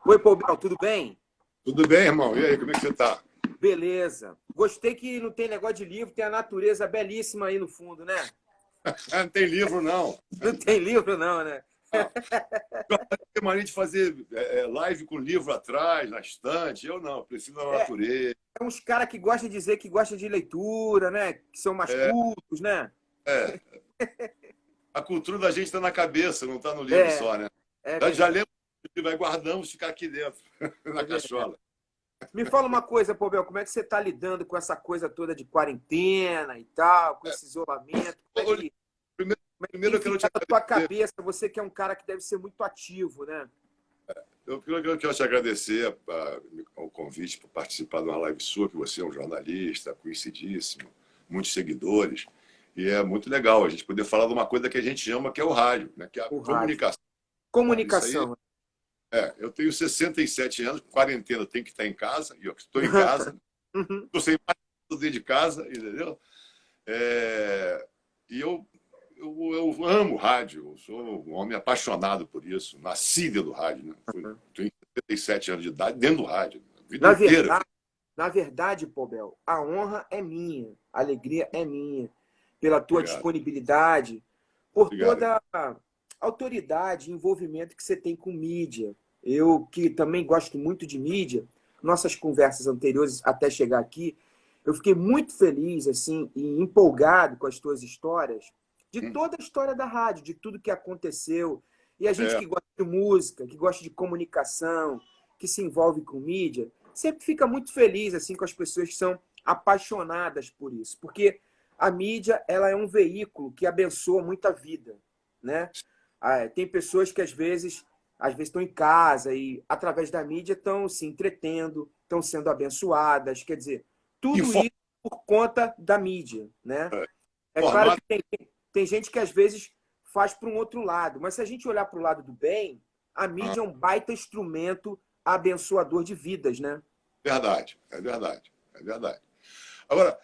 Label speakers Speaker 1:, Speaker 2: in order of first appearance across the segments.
Speaker 1: Oi, Paubel, tudo bem?
Speaker 2: Tudo bem, irmão? E aí, como é que você tá?
Speaker 1: Beleza. Gostei que não tem negócio de livro, tem a natureza belíssima aí no fundo, né?
Speaker 2: Ah, não tem livro, não.
Speaker 1: Não tem livro, não, né?
Speaker 2: Não. Tem mania de fazer live com livro atrás, na estante. Eu não, preciso da
Speaker 1: É,
Speaker 2: natureza.
Speaker 1: é uns caras que gostam de dizer que gostam de leitura, né? Que são mais
Speaker 2: É,
Speaker 1: cultos, né?
Speaker 2: é. A cultura da gente está na cabeça, não está no livro
Speaker 1: É,
Speaker 2: só, né?
Speaker 1: é
Speaker 2: Já
Speaker 1: verdade,
Speaker 2: lemos, vai guardamos ficar aqui dentro, na
Speaker 1: é verdade.
Speaker 2: cachola.
Speaker 1: Me fala uma coisa, Paubel, como é que você está lidando com essa coisa toda de quarentena e tal, com esse isolamento?
Speaker 2: Ô, Primeiro,
Speaker 1: Como é que
Speaker 2: primeiro
Speaker 1: tem
Speaker 2: eu quero te
Speaker 1: ficado a tua
Speaker 2: agradecer.
Speaker 1: cabeça? Você que é um cara que deve ser muito ativo, né?
Speaker 2: Eu quero te agradecer ao convite para participar de uma live sua, que você é um jornalista conhecidíssimo, muitos seguidores. E é muito legal a gente poder falar de uma coisa que a gente ama, que é o rádio, né? Que é a
Speaker 1: O rádio.
Speaker 2: comunicação. Cara, isso aí,
Speaker 1: Comunicação.
Speaker 2: eu tenho 67 anos, quarentena, tenho que estar em casa, e eu estou em casa,
Speaker 1: Uhum.
Speaker 2: estou sem mais dentro de casa, entendeu? É, e eu amo rádio, eu sou um homem apaixonado por isso, nasci dentro do rádio, né? Tenho 77 anos de idade dentro do rádio, a vida
Speaker 1: Na
Speaker 2: inteira.
Speaker 1: verdade, na verdade, Pobel, a honra é minha, a alegria é minha, pela tua
Speaker 2: Obrigado,
Speaker 1: disponibilidade, por
Speaker 2: obrigado, irmão.
Speaker 1: toda a autoridade e envolvimento que você tem com mídia. Eu, que também gosto muito de mídia, nossas conversas anteriores até chegar aqui, eu fiquei muito feliz assim e empolgado com as tuas histórias, de toda a história da rádio, de tudo que aconteceu. E a gente
Speaker 2: É,
Speaker 1: que gosta de música, que gosta de comunicação, que se envolve com mídia, sempre fica muito feliz assim com as pessoas que são apaixonadas por isso, porque a mídia ela é um veículo que abençoa muita vida, né? Tem pessoas que às vezes estão em casa e através da mídia estão se entretendo, estão sendo abençoadas, quer dizer, tudo
Speaker 2: informa,
Speaker 1: isso por conta da mídia, né? É claro
Speaker 2: informado,
Speaker 1: que tem gente que às vezes faz para um outro lado, mas se a gente olhar para o lado do bem, a mídia é um baita instrumento abençoador de vidas, né?
Speaker 2: verdade, é verdade, é verdade. Agora,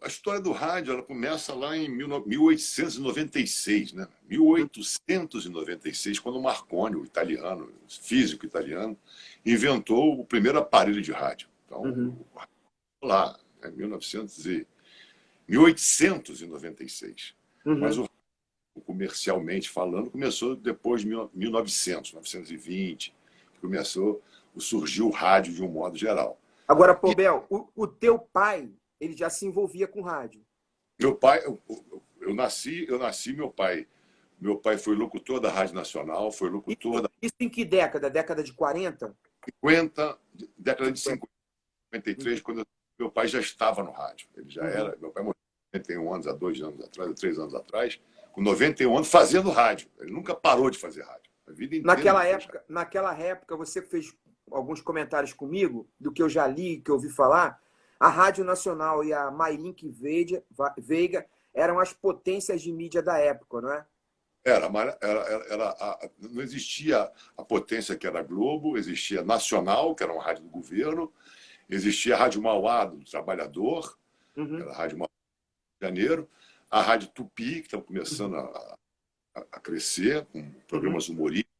Speaker 2: a história do rádio ela começa lá em 1896, né? 1896, quando Marconi, o italiano, o físico italiano, inventou o primeiro aparelho de rádio. Então,
Speaker 1: Uhum,
Speaker 2: lá, em 1896. Mas
Speaker 1: uhum.
Speaker 2: comercialmente falando, começou depois de 1900, 1920, que surgiu o rádio de um modo geral.
Speaker 1: Agora,
Speaker 2: E
Speaker 1: Pobel, o teu pai, ele já se envolvia com rádio.
Speaker 2: meu pai, meu pai foi locutor da Rádio Nacional, foi locutor
Speaker 1: Isso,
Speaker 2: da
Speaker 1: isso em que década? Década de 40?
Speaker 2: 50, década de
Speaker 1: 50.
Speaker 2: 50, 53, quando meu pai já estava no rádio. Ele já
Speaker 1: Uhum.
Speaker 2: era, meu pai morreu com 91 anos, há 2 anos atrás, há 3 anos atrás, com 91 anos, fazendo rádio. Ele nunca parou de fazer rádio. A vida inteira ele fez rádio.
Speaker 1: Naquela época, você fez alguns comentários comigo, do que eu já li, que eu ouvi falar, a Rádio Nacional e a Mayrink Veiga eram as potências de mídia da época, não é?
Speaker 2: Não existia a potência que era a Globo, existia a Nacional, que era uma rádio do governo, existia a Rádio Mauá, do Trabalhador, que
Speaker 1: Uhum,
Speaker 2: era a Rádio Mauá do Rio de Janeiro, a Rádio Tupi, que estava
Speaker 1: uhum,
Speaker 2: começando a crescer, com
Speaker 1: uhum,
Speaker 2: programas humorísticos,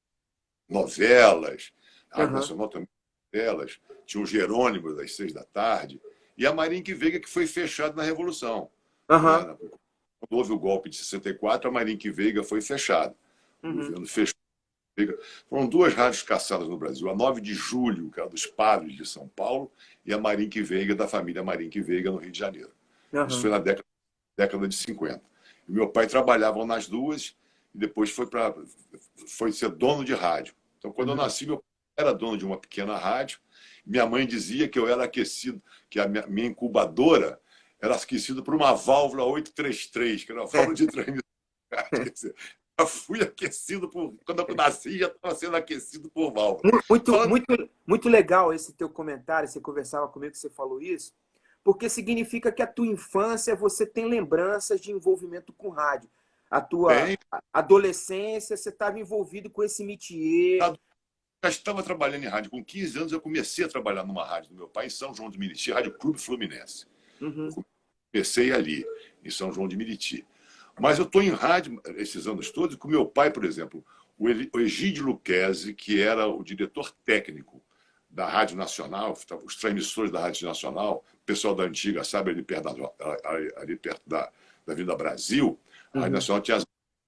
Speaker 2: novelas, a Rádio
Speaker 1: uhum,
Speaker 2: Nacional também, novelas, tinha o Jerônimo das 6 da tarde, e a Marinque Veiga, que foi fechada na Revolução.
Speaker 1: uhum,
Speaker 2: Né? Quando houve o golpe de 64, a Marinque Veiga foi fechada. O
Speaker 1: uhum,
Speaker 2: governo fechou. Foram duas rádios caçadas no Brasil. A 9 de Julho, que era dos Padres de São Paulo, e a Marinque Veiga, da família Marinque Veiga, no Rio de Janeiro. Isso foi
Speaker 1: uhum,
Speaker 2: na década de 50. E meu pai trabalhava nas duas e depois foi ser dono de rádio. Então, quando eu
Speaker 1: uhum.
Speaker 2: nasci, meu pai era dono de uma pequena rádio. Minha mãe dizia que eu era aquecido, que a minha incubadora era aquecida por uma válvula 833, que era uma válvula de transmissão. Quer dizer, eu fui aquecido quando eu nasci, já estava sendo aquecido por válvula.
Speaker 1: Muito,
Speaker 2: Falando,
Speaker 1: muito, muito legal esse teu comentário, você conversava comigo que você falou isso, porque significa que a tua infância você tem lembranças de envolvimento com rádio. A tua
Speaker 2: bem,
Speaker 1: adolescência você estava envolvido com esse métier.
Speaker 2: já estava trabalhando em rádio. Com 15 anos, eu comecei a trabalhar numa rádio do meu pai, em São João de Meriti, Rádio Clube Fluminense.
Speaker 1: Uhum,
Speaker 2: Comecei ali, em São João de Meriti. Mas eu estou em rádio esses anos todos, com meu pai, por exemplo. o Egídio Lucchesi, que era o diretor técnico da Rádio Nacional, os transmissores da Rádio Nacional, o pessoal da antiga, sabe, ali perto da Avenida Brasil, a Rádio Nacional tinha as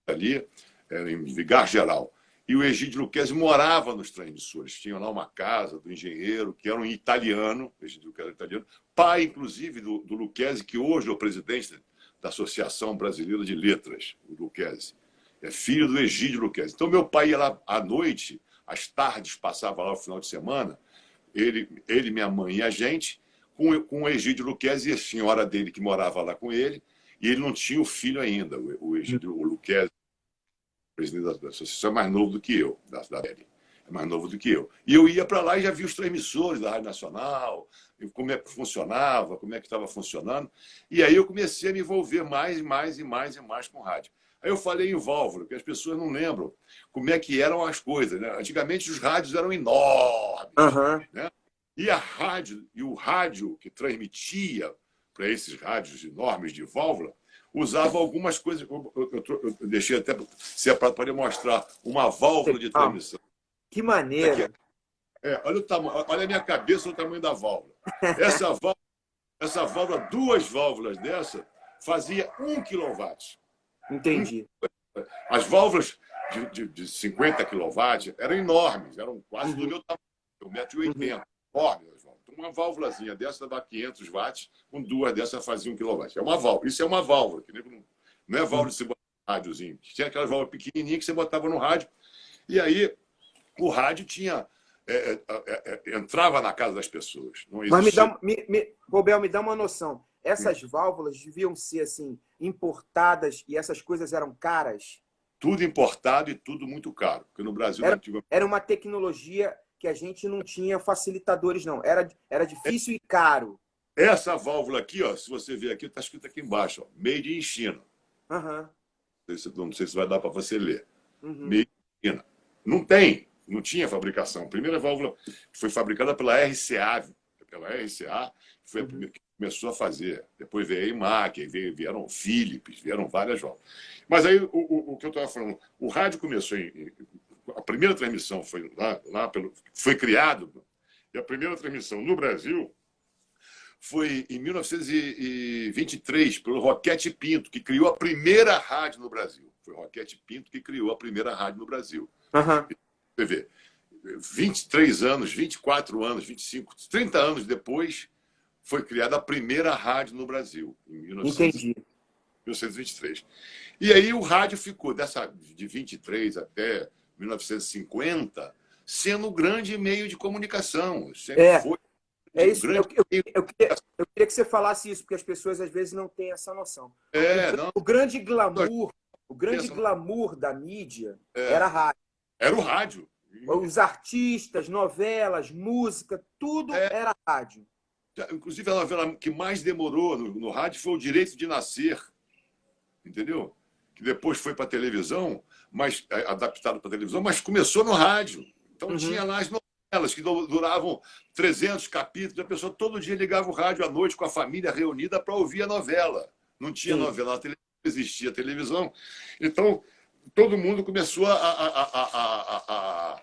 Speaker 2: ali, era em Vigar Geral. E o Egídio Lucchesi morava nos transmissores. Tinha lá uma casa do engenheiro, que era um italiano, o Egídio Lucchesi era italiano, pai, inclusive, do Lucchesi, que hoje é o presidente da Associação Brasileira de Letras, o Lucchesi. É filho do Egídio Lucchesi. Então, meu pai ia lá à noite, às tardes, passava lá no final de semana, ele, minha mãe e a gente, com o Egídio Lucchesi e a senhora dele que morava lá com ele, e ele não tinha o filho ainda, o Egídio Lucchesi, presidente da associação, é mais novo do que eu, da Beli. É mais novo do que eu. E eu ia para lá e já vi os transmissores da Rádio Nacional, como é que funcionava, como é que estava funcionando. E aí eu comecei a me envolver mais com rádio. Aí eu falei em válvula, que as pessoas não lembram como é que eram as coisas. Né? Antigamente os rádios eram enormes. Né? E o rádio que transmitia para esses rádios enormes de válvula, usava algumas coisas. Eu deixei até separado para mostrar uma válvula de transmissão.
Speaker 1: Que maneiro!
Speaker 2: Olha o tamanho, olha a minha cabeça, o tamanho da válvula. Essa válvula, duas válvulas dessa, fazia 1 kW.
Speaker 1: Entendi.
Speaker 2: As válvulas de 50 kW eram enormes, eram quase do meu tamanho, 1,80 m. Enormes. Uma válvulazinha dessa dava 500 watts, com duas dessas fazia 1 kW. É uma válvula. Isso é uma válvula, que não é válvula de você botar no rádiozinho. Tinha aquelas válvulas pequenininhas que você botava no rádio. E aí o rádio tinha entrava na casa das pessoas. Não existia...
Speaker 1: Mas Robel, me dá uma noção. Essas válvulas deviam ser assim importadas e essas coisas eram caras?
Speaker 2: Tudo importado e tudo muito caro. Porque no Brasil
Speaker 1: era uma tecnologia que a gente não tinha facilitadores, não. Era difícil e caro.
Speaker 2: Essa válvula aqui, ó, se você ver aqui, está escrito aqui embaixo, ó, Made in China. Não sei se vai dar para você ler. Made in China. Não tinha fabricação. A primeira válvula foi fabricada pela RCA. Foi a primeira que começou a fazer. Depois veio a IMAC, vieram Philips, vieram várias válvulas. Mas aí, o que eu estava falando, o rádio começou a primeira transmissão foi criado, e a primeira transmissão no Brasil foi em 1923, pelo Roquete Pinto, que criou a primeira rádio no Brasil. Foi o Roquete Pinto que criou a primeira rádio no Brasil. Você vê, 23 anos, 24 anos, 25, 30 anos depois, foi criada a primeira rádio no Brasil, em 1923. E aí o rádio ficou, de 23 até 1950, sendo um grande meio de comunicação. Sempre foi
Speaker 1: isso. Eu queria que você falasse isso, porque as pessoas às vezes não têm essa noção. O grande glamour da mídia era a rádio.
Speaker 2: Era o rádio.
Speaker 1: Os artistas, novelas, música, tudo era rádio.
Speaker 2: Inclusive, a novela que mais demorou no rádio foi O Direito de Nascer, entendeu? Que depois foi para a televisão, adaptado para a televisão, mas começou no rádio. Então, tinha lá as novelas que duravam 300 capítulos. A pessoa todo dia ligava o rádio à noite com a família reunida para ouvir a novela. Não tinha novela, na televisão, existia televisão. Então, todo mundo começou a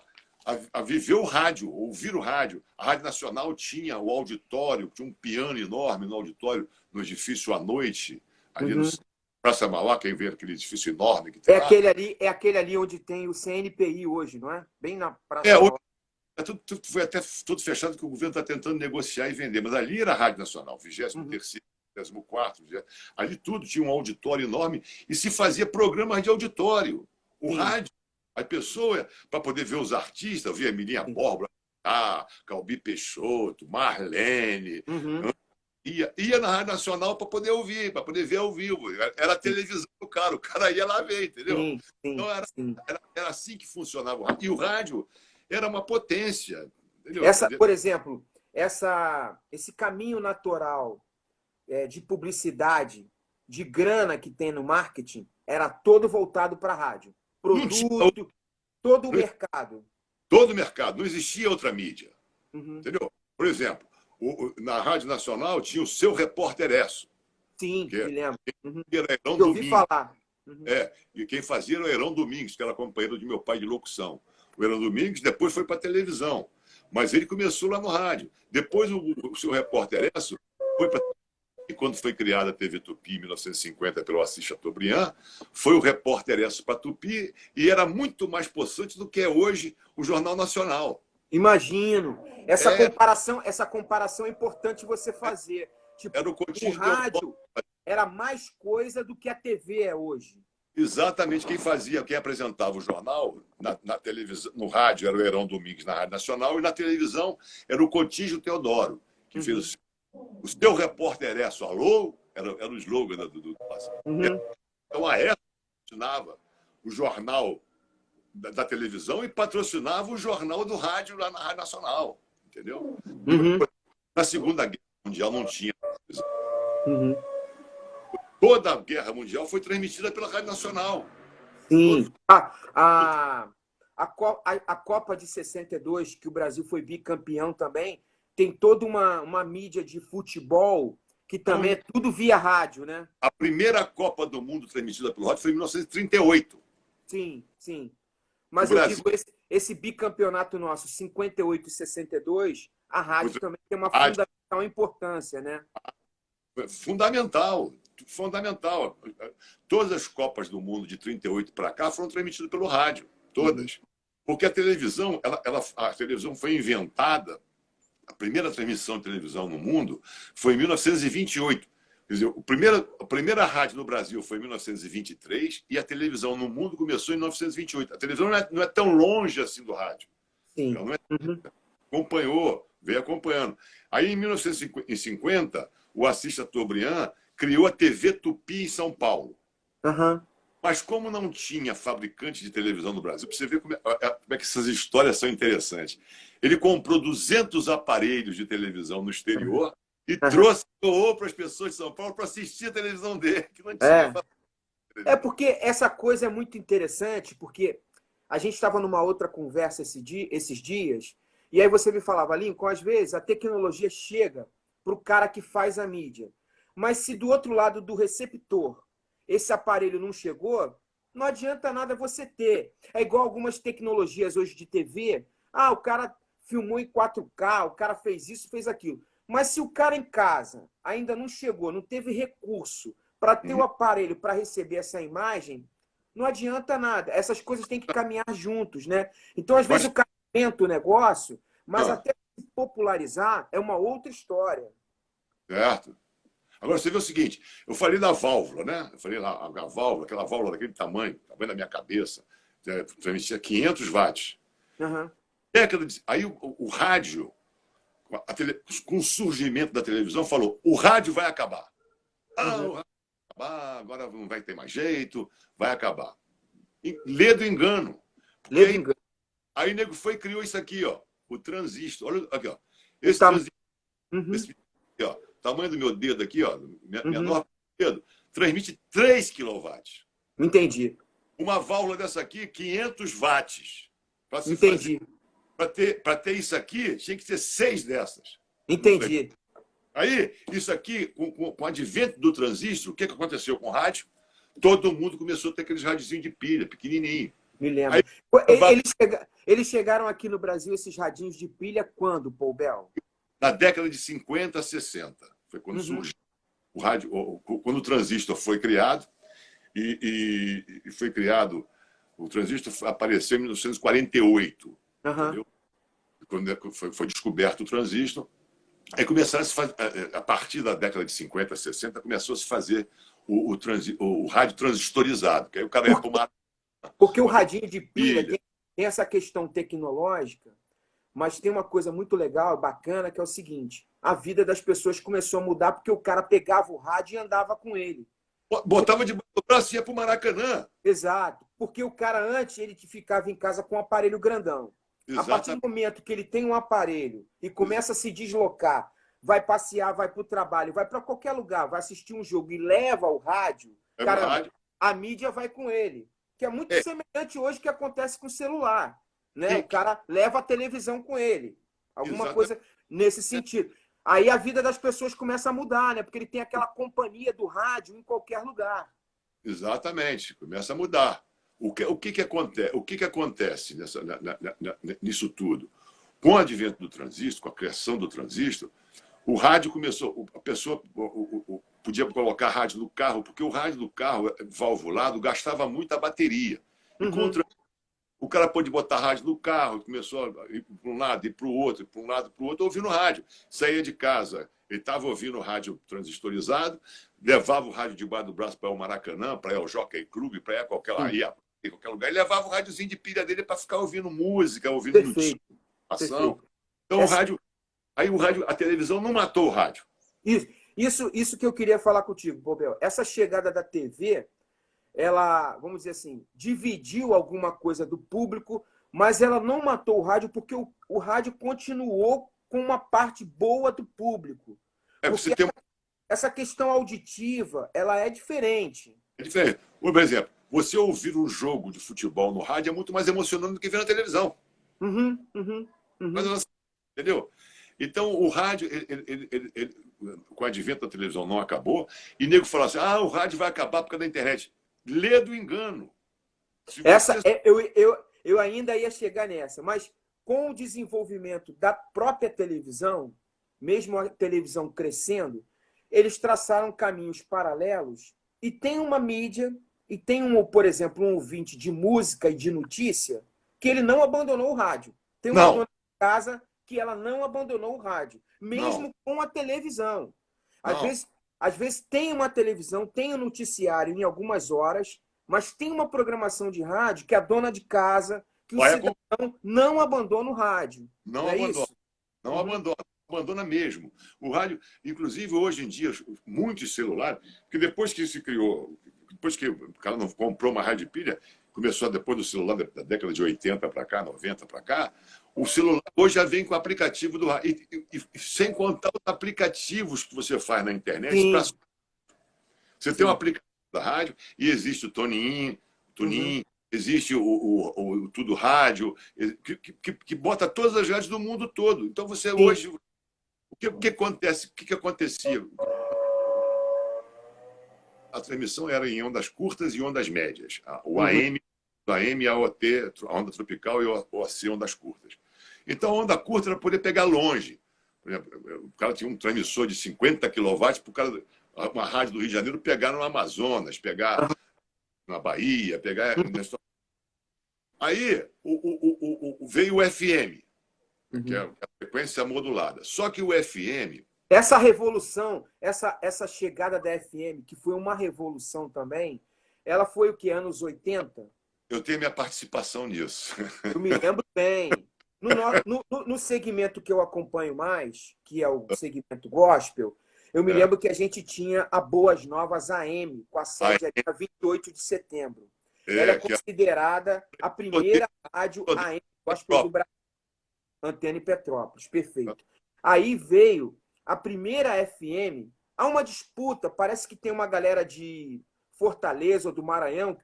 Speaker 2: viver o rádio, ouvir o rádio. A Rádio Nacional tinha o auditório, tinha um piano enorme no auditório, no edifício à noite, ali no Praça Mauá, quem vê aquele edifício enorme que tem lá.
Speaker 1: Aquele ali onde tem o CNPI hoje, não é? Bem na Praça Mauá.
Speaker 2: Foi até tudo fechado, que o governo está tentando negociar e vender. Mas ali era a Rádio Nacional, 23º, 24º. Ali tudo tinha um auditório enorme e se fazia programas de auditório. O rádio, a pessoa, para poder ver os artistas, via Emilinha Borba, Calbi Peixoto, Marlene, ia na Rádio Nacional para poder ouvir, para poder ver ao vivo. Era a televisão do cara, o cara ia lá ver, entendeu? Então era assim que funcionava o rádio. E o rádio era uma potência. Entendeu?
Speaker 1: Por exemplo, esse caminho natural de publicidade, de grana que tem no marketing, era todo voltado para a rádio. Produto, todo o mercado.
Speaker 2: Todo o mercado. Não existia outra mídia. Entendeu? Por exemplo, na Rádio Nacional tinha o Seu Repórter Esso.
Speaker 1: Sim, me lembro.
Speaker 2: Eu
Speaker 1: ouvi falar. Uhum.
Speaker 2: E quem fazia era o Heron Domingues, que era companheiro de meu pai de locução. O Heron Domingues depois foi para a televisão, mas ele começou lá no rádio. Depois o seu repórter Esso foi para. E quando foi criada a TV Tupi em 1950 pelo Assis Chateaubriand, foi o repórter Esso para Tupi e era muito mais possante do que é hoje o Jornal Nacional.
Speaker 1: Imagino. Essa comparação é importante você fazer. Tipo,
Speaker 2: Era o
Speaker 1: o
Speaker 2: Contígio
Speaker 1: rádio era mais coisa do que a TV é hoje.
Speaker 2: Exatamente. Quem apresentava o jornal na televisão, no rádio era o Heron Domingues na Rádio Nacional e na televisão era o Contígio Teodoro, que fez o seu repórter Esso, alô, era o slogan do
Speaker 1: Uhum.
Speaker 2: Então a Esso patrocinava o jornal da televisão e patrocinava o jornal do rádio lá na Rádio Nacional, entendeu?
Speaker 1: Uhum.
Speaker 2: Na Segunda Guerra Mundial não tinha televisão.
Speaker 1: Uhum.
Speaker 2: Toda a Guerra Mundial foi transmitida pela Rádio Nacional.
Speaker 1: Sim. A Copa de 62, que o Brasil foi bicampeão também, tem toda uma mídia de futebol que também é tudo via rádio, né?
Speaker 2: A primeira Copa do Mundo transmitida pelo rádio foi em 1938.
Speaker 1: Sim, sim. Mas eu digo, esse bicampeonato nosso, 58 e 62, a rádio também tem uma fundamental importância, né?
Speaker 2: Fundamental. Todas as Copas do Mundo de 38 para cá foram transmitidas pelo rádio. Todas. Porque a televisão, a televisão foi inventada, a primeira transmissão de televisão no mundo foi em 1928. Quer dizer, a primeira rádio no Brasil foi em 1923 e a televisão no mundo começou em 1928. A televisão não é tão longe assim do rádio.
Speaker 1: Sim.
Speaker 2: Ela veio acompanhando. Aí, em 1950, o Assis Chateaubriand criou a TV Tupi em São Paulo.
Speaker 1: Uhum.
Speaker 2: Mas como não tinha fabricante de televisão no Brasil, para você ver como é que essas histórias são interessantes. Ele comprou 200 aparelhos de televisão no exterior e trouxe para as pessoas de São Paulo para assistir a televisão dele, que não tinha.
Speaker 1: Porque essa coisa é muito interessante, porque a gente estava numa outra conversa esses dias, e aí você me falava, Lincoln, às vezes a tecnologia chega para o cara que faz a mídia. Mas se do outro lado do receptor esse aparelho não chegou, não adianta nada você ter. É igual algumas tecnologias hoje de TV. O cara filmou em 4K, o cara fez isso, fez aquilo. Mas se o cara em casa ainda não chegou, não teve recurso para ter o aparelho para receber essa imagem, não adianta nada. Essas coisas têm que caminhar juntos, né? Então, às vezes, o cara inventa o negócio, mas até se popularizar é uma outra história.
Speaker 2: Certo. Agora, você vê o seguinte, eu falei da válvula, né? Eu falei lá, a válvula, aquela válvula daquele tamanho da minha cabeça, transmitia 500 watts.
Speaker 1: Uhum.
Speaker 2: Aí o rádio, com o surgimento da televisão, falou, o rádio vai acabar. O rádio vai acabar, agora não vai ter mais jeito, vai acabar. Lê do engano. Aí o nego foi e criou isso aqui, ó, o transistor. Olha aqui, ó. Esse transistor, esse aqui, ó, tamanho do meu dedo aqui, ó, menor dedo, transmite 3 kW.
Speaker 1: Entendi.
Speaker 2: Uma válvula dessa aqui, 500 watts.
Speaker 1: Entendi.
Speaker 2: Para ter isso aqui, tinha que ter 6 dessas.
Speaker 1: Entendi.
Speaker 2: Aí, isso aqui, com o advento do transistor, o que aconteceu com o rádio? Todo mundo começou a ter aqueles radiozinhos de pilha, pequenininho.
Speaker 1: Me lembro. Eles chegaram aqui no Brasil, esses radinhos de pilha, quando, Paul Bell?
Speaker 2: Na década de 50, 60. Foi quando surgiu o rádio, quando o transistor foi criado. E foi criado, o transistor apareceu em 1948. Entendeu? Quando foi descoberto o transistor. Aí começaram a se fazer, a partir da década de 50, 60, começou a se fazer o rádio transistorizado. Que aí o cara ia tomar.
Speaker 1: Porque o radinho de pilha tem essa questão tecnológica, mas tem uma coisa muito legal, bacana, que é o seguinte: a vida das pessoas começou a mudar porque o cara pegava o rádio e andava com ele.
Speaker 2: Botava debaixo do braço e ia para o Maracanã.
Speaker 1: Exato. Porque o cara antes ele ficava em casa com um aparelho grandão.
Speaker 2: Exatamente.
Speaker 1: A partir do momento que ele tem um aparelho e começa a se deslocar, vai passear, vai para o trabalho, vai para qualquer lugar, vai assistir um jogo e leva o rádio, a mídia vai com ele. Que é muito semelhante hoje que acontece com o celular. Né? O cara leva a televisão com ele. Alguma coisa nesse sentido. Aí a vida das pessoas começa a mudar, né? Porque ele tem aquela companhia do rádio em qualquer lugar.
Speaker 2: Exatamente, começa a mudar. O que acontece nisso tudo? Com o advento do transistor, com a criação do transistor, o rádio começou, a pessoa podia colocar rádio no carro, porque o rádio do carro valvulado gastava muita bateria. E o cara pôde botar rádio no carro, começou a ir para um lado, ir para o outro, para um lado, para o outro, ouvindo rádio. Saía de casa, ele estava ouvindo rádio transistorizado, levava o rádio debaixo do braço para o Maracanã, para ir ao Jockey Club, para ir a qualquer lugar, e levava o rádiozinho de pilha dele para ficar ouvindo música, ouvindo notícia. Então o rádio, a televisão não matou o rádio.
Speaker 1: Isso que eu queria falar contigo, Bobel. Essa chegada da TV, ela, vamos dizer assim, dividiu alguma coisa do público, mas ela não matou o rádio porque o rádio continuou com uma parte boa do público. Essa questão auditiva, ela é diferente.
Speaker 2: É diferente. Por exemplo, você ouvir um jogo de futebol no rádio é muito mais emocionante do que ver na televisão. Mas, entendeu? Então, o rádio, com o advento da televisão, não acabou. E nego fala assim, o rádio vai acabar por causa da internet. Lê do engano.
Speaker 1: Eu ainda ia chegar nessa, mas com o desenvolvimento da própria televisão, mesmo a televisão crescendo, eles traçaram caminhos paralelos e tem uma mídia, e tem, por exemplo, um ouvinte de música e de notícia que ele não abandonou o rádio. Tem uma dona de casa que ela não abandonou o rádio, mesmo com a televisão. Às vezes tem uma televisão, tem um noticiário em algumas horas, mas tem uma programação de rádio que a dona de casa, que o cidadão não abandona o rádio.
Speaker 2: Não abandona. Não abandona mesmo. O rádio, inclusive hoje em dia, muitos celulares, porque depois que se criou, depois que o cara não comprou uma rádio pilha, começou depois do celular da década de 80 para cá, 90 para cá, o celular hoje já vem com o aplicativo do rádio. E sem contar os aplicativos que você faz na internet. Você tem um aplicativo da rádio e existe o Tunin, existe o Tudo Rádio, que bota todas as rádios do mundo todo. Então você hoje... O que acontece? O que acontecia? A transmissão era em ondas curtas e ondas médias. O AM, a OT, a onda tropical e o OC, ondas curtas. Então, a onda curta era poder pegar longe. Por exemplo, o cara tinha um transmissor de 50 kW para uma rádio do Rio de Janeiro pegar no Amazonas, pegar na Bahia, pegar... Aí veio o FM, que é a frequência modulada. Só que o FM...
Speaker 1: Essa revolução, essa chegada da FM, que foi uma revolução também, ela foi o que? Anos 80?
Speaker 2: Eu tenho minha participação nisso.
Speaker 1: Eu me lembro bem. No segmento que eu acompanho mais, que é o segmento gospel, eu me lembro que a gente tinha a Boas Novas AM, com a sede aqui na 28 de setembro. Ela é considerada a primeira rádio AM gospel do Brasil. Antena em Petrópolis, perfeito. Aí veio a primeira FM. Há uma disputa, parece que tem uma galera de Fortaleza ou do Maranhão,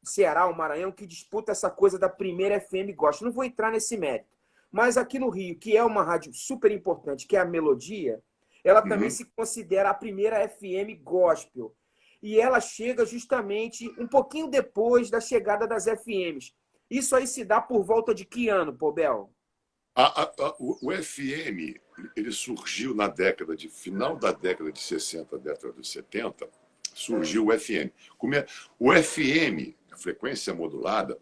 Speaker 1: Ceará ou Maranhão, que disputa essa coisa da primeira FM gospel. Não vou entrar nesse mérito. Mas aqui no Rio, que é uma rádio super importante, que é a Melodia, ela também se considera a primeira FM gospel. E ela chega justamente um pouquinho depois da chegada das FMs. Isso aí se dá por volta de que ano, Pobel?
Speaker 2: O FM ele surgiu na final da década de 60, década de 70, surgiu o FM. O FM, a frequência modulada,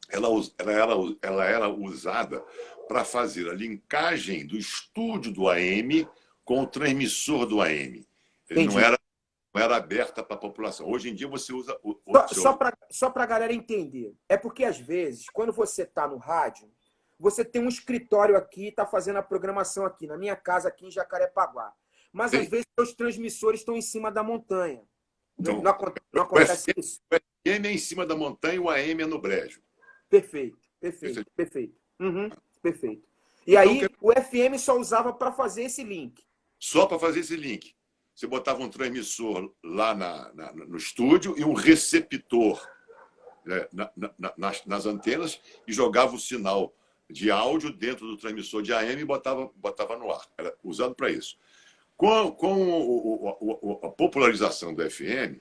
Speaker 2: ela era usada para fazer a linkagem do estúdio do AM com o transmissor do AM. Ele não era aberta para a população. Hoje em dia você usa...
Speaker 1: Só para a galera entender. É porque, às vezes, quando você está no rádio, você tem um escritório aqui, está fazendo a programação aqui, na minha casa, aqui em Jacarepaguá. Mas, às vezes, os transmissores estão em cima da montanha.
Speaker 2: Então,
Speaker 1: não acontece isso?
Speaker 2: O FM é em cima da montanha e o AM é no brejo.
Speaker 1: Perfeito. Perfeito. E aí, o FM só usava para fazer esse link.
Speaker 2: Só para fazer esse link. Você botava um transmissor lá no estúdio e um receptor nas antenas e jogava o sinal de áudio dentro do transmissor de AM e botava no ar. Era usado para isso. Com a popularização do FM,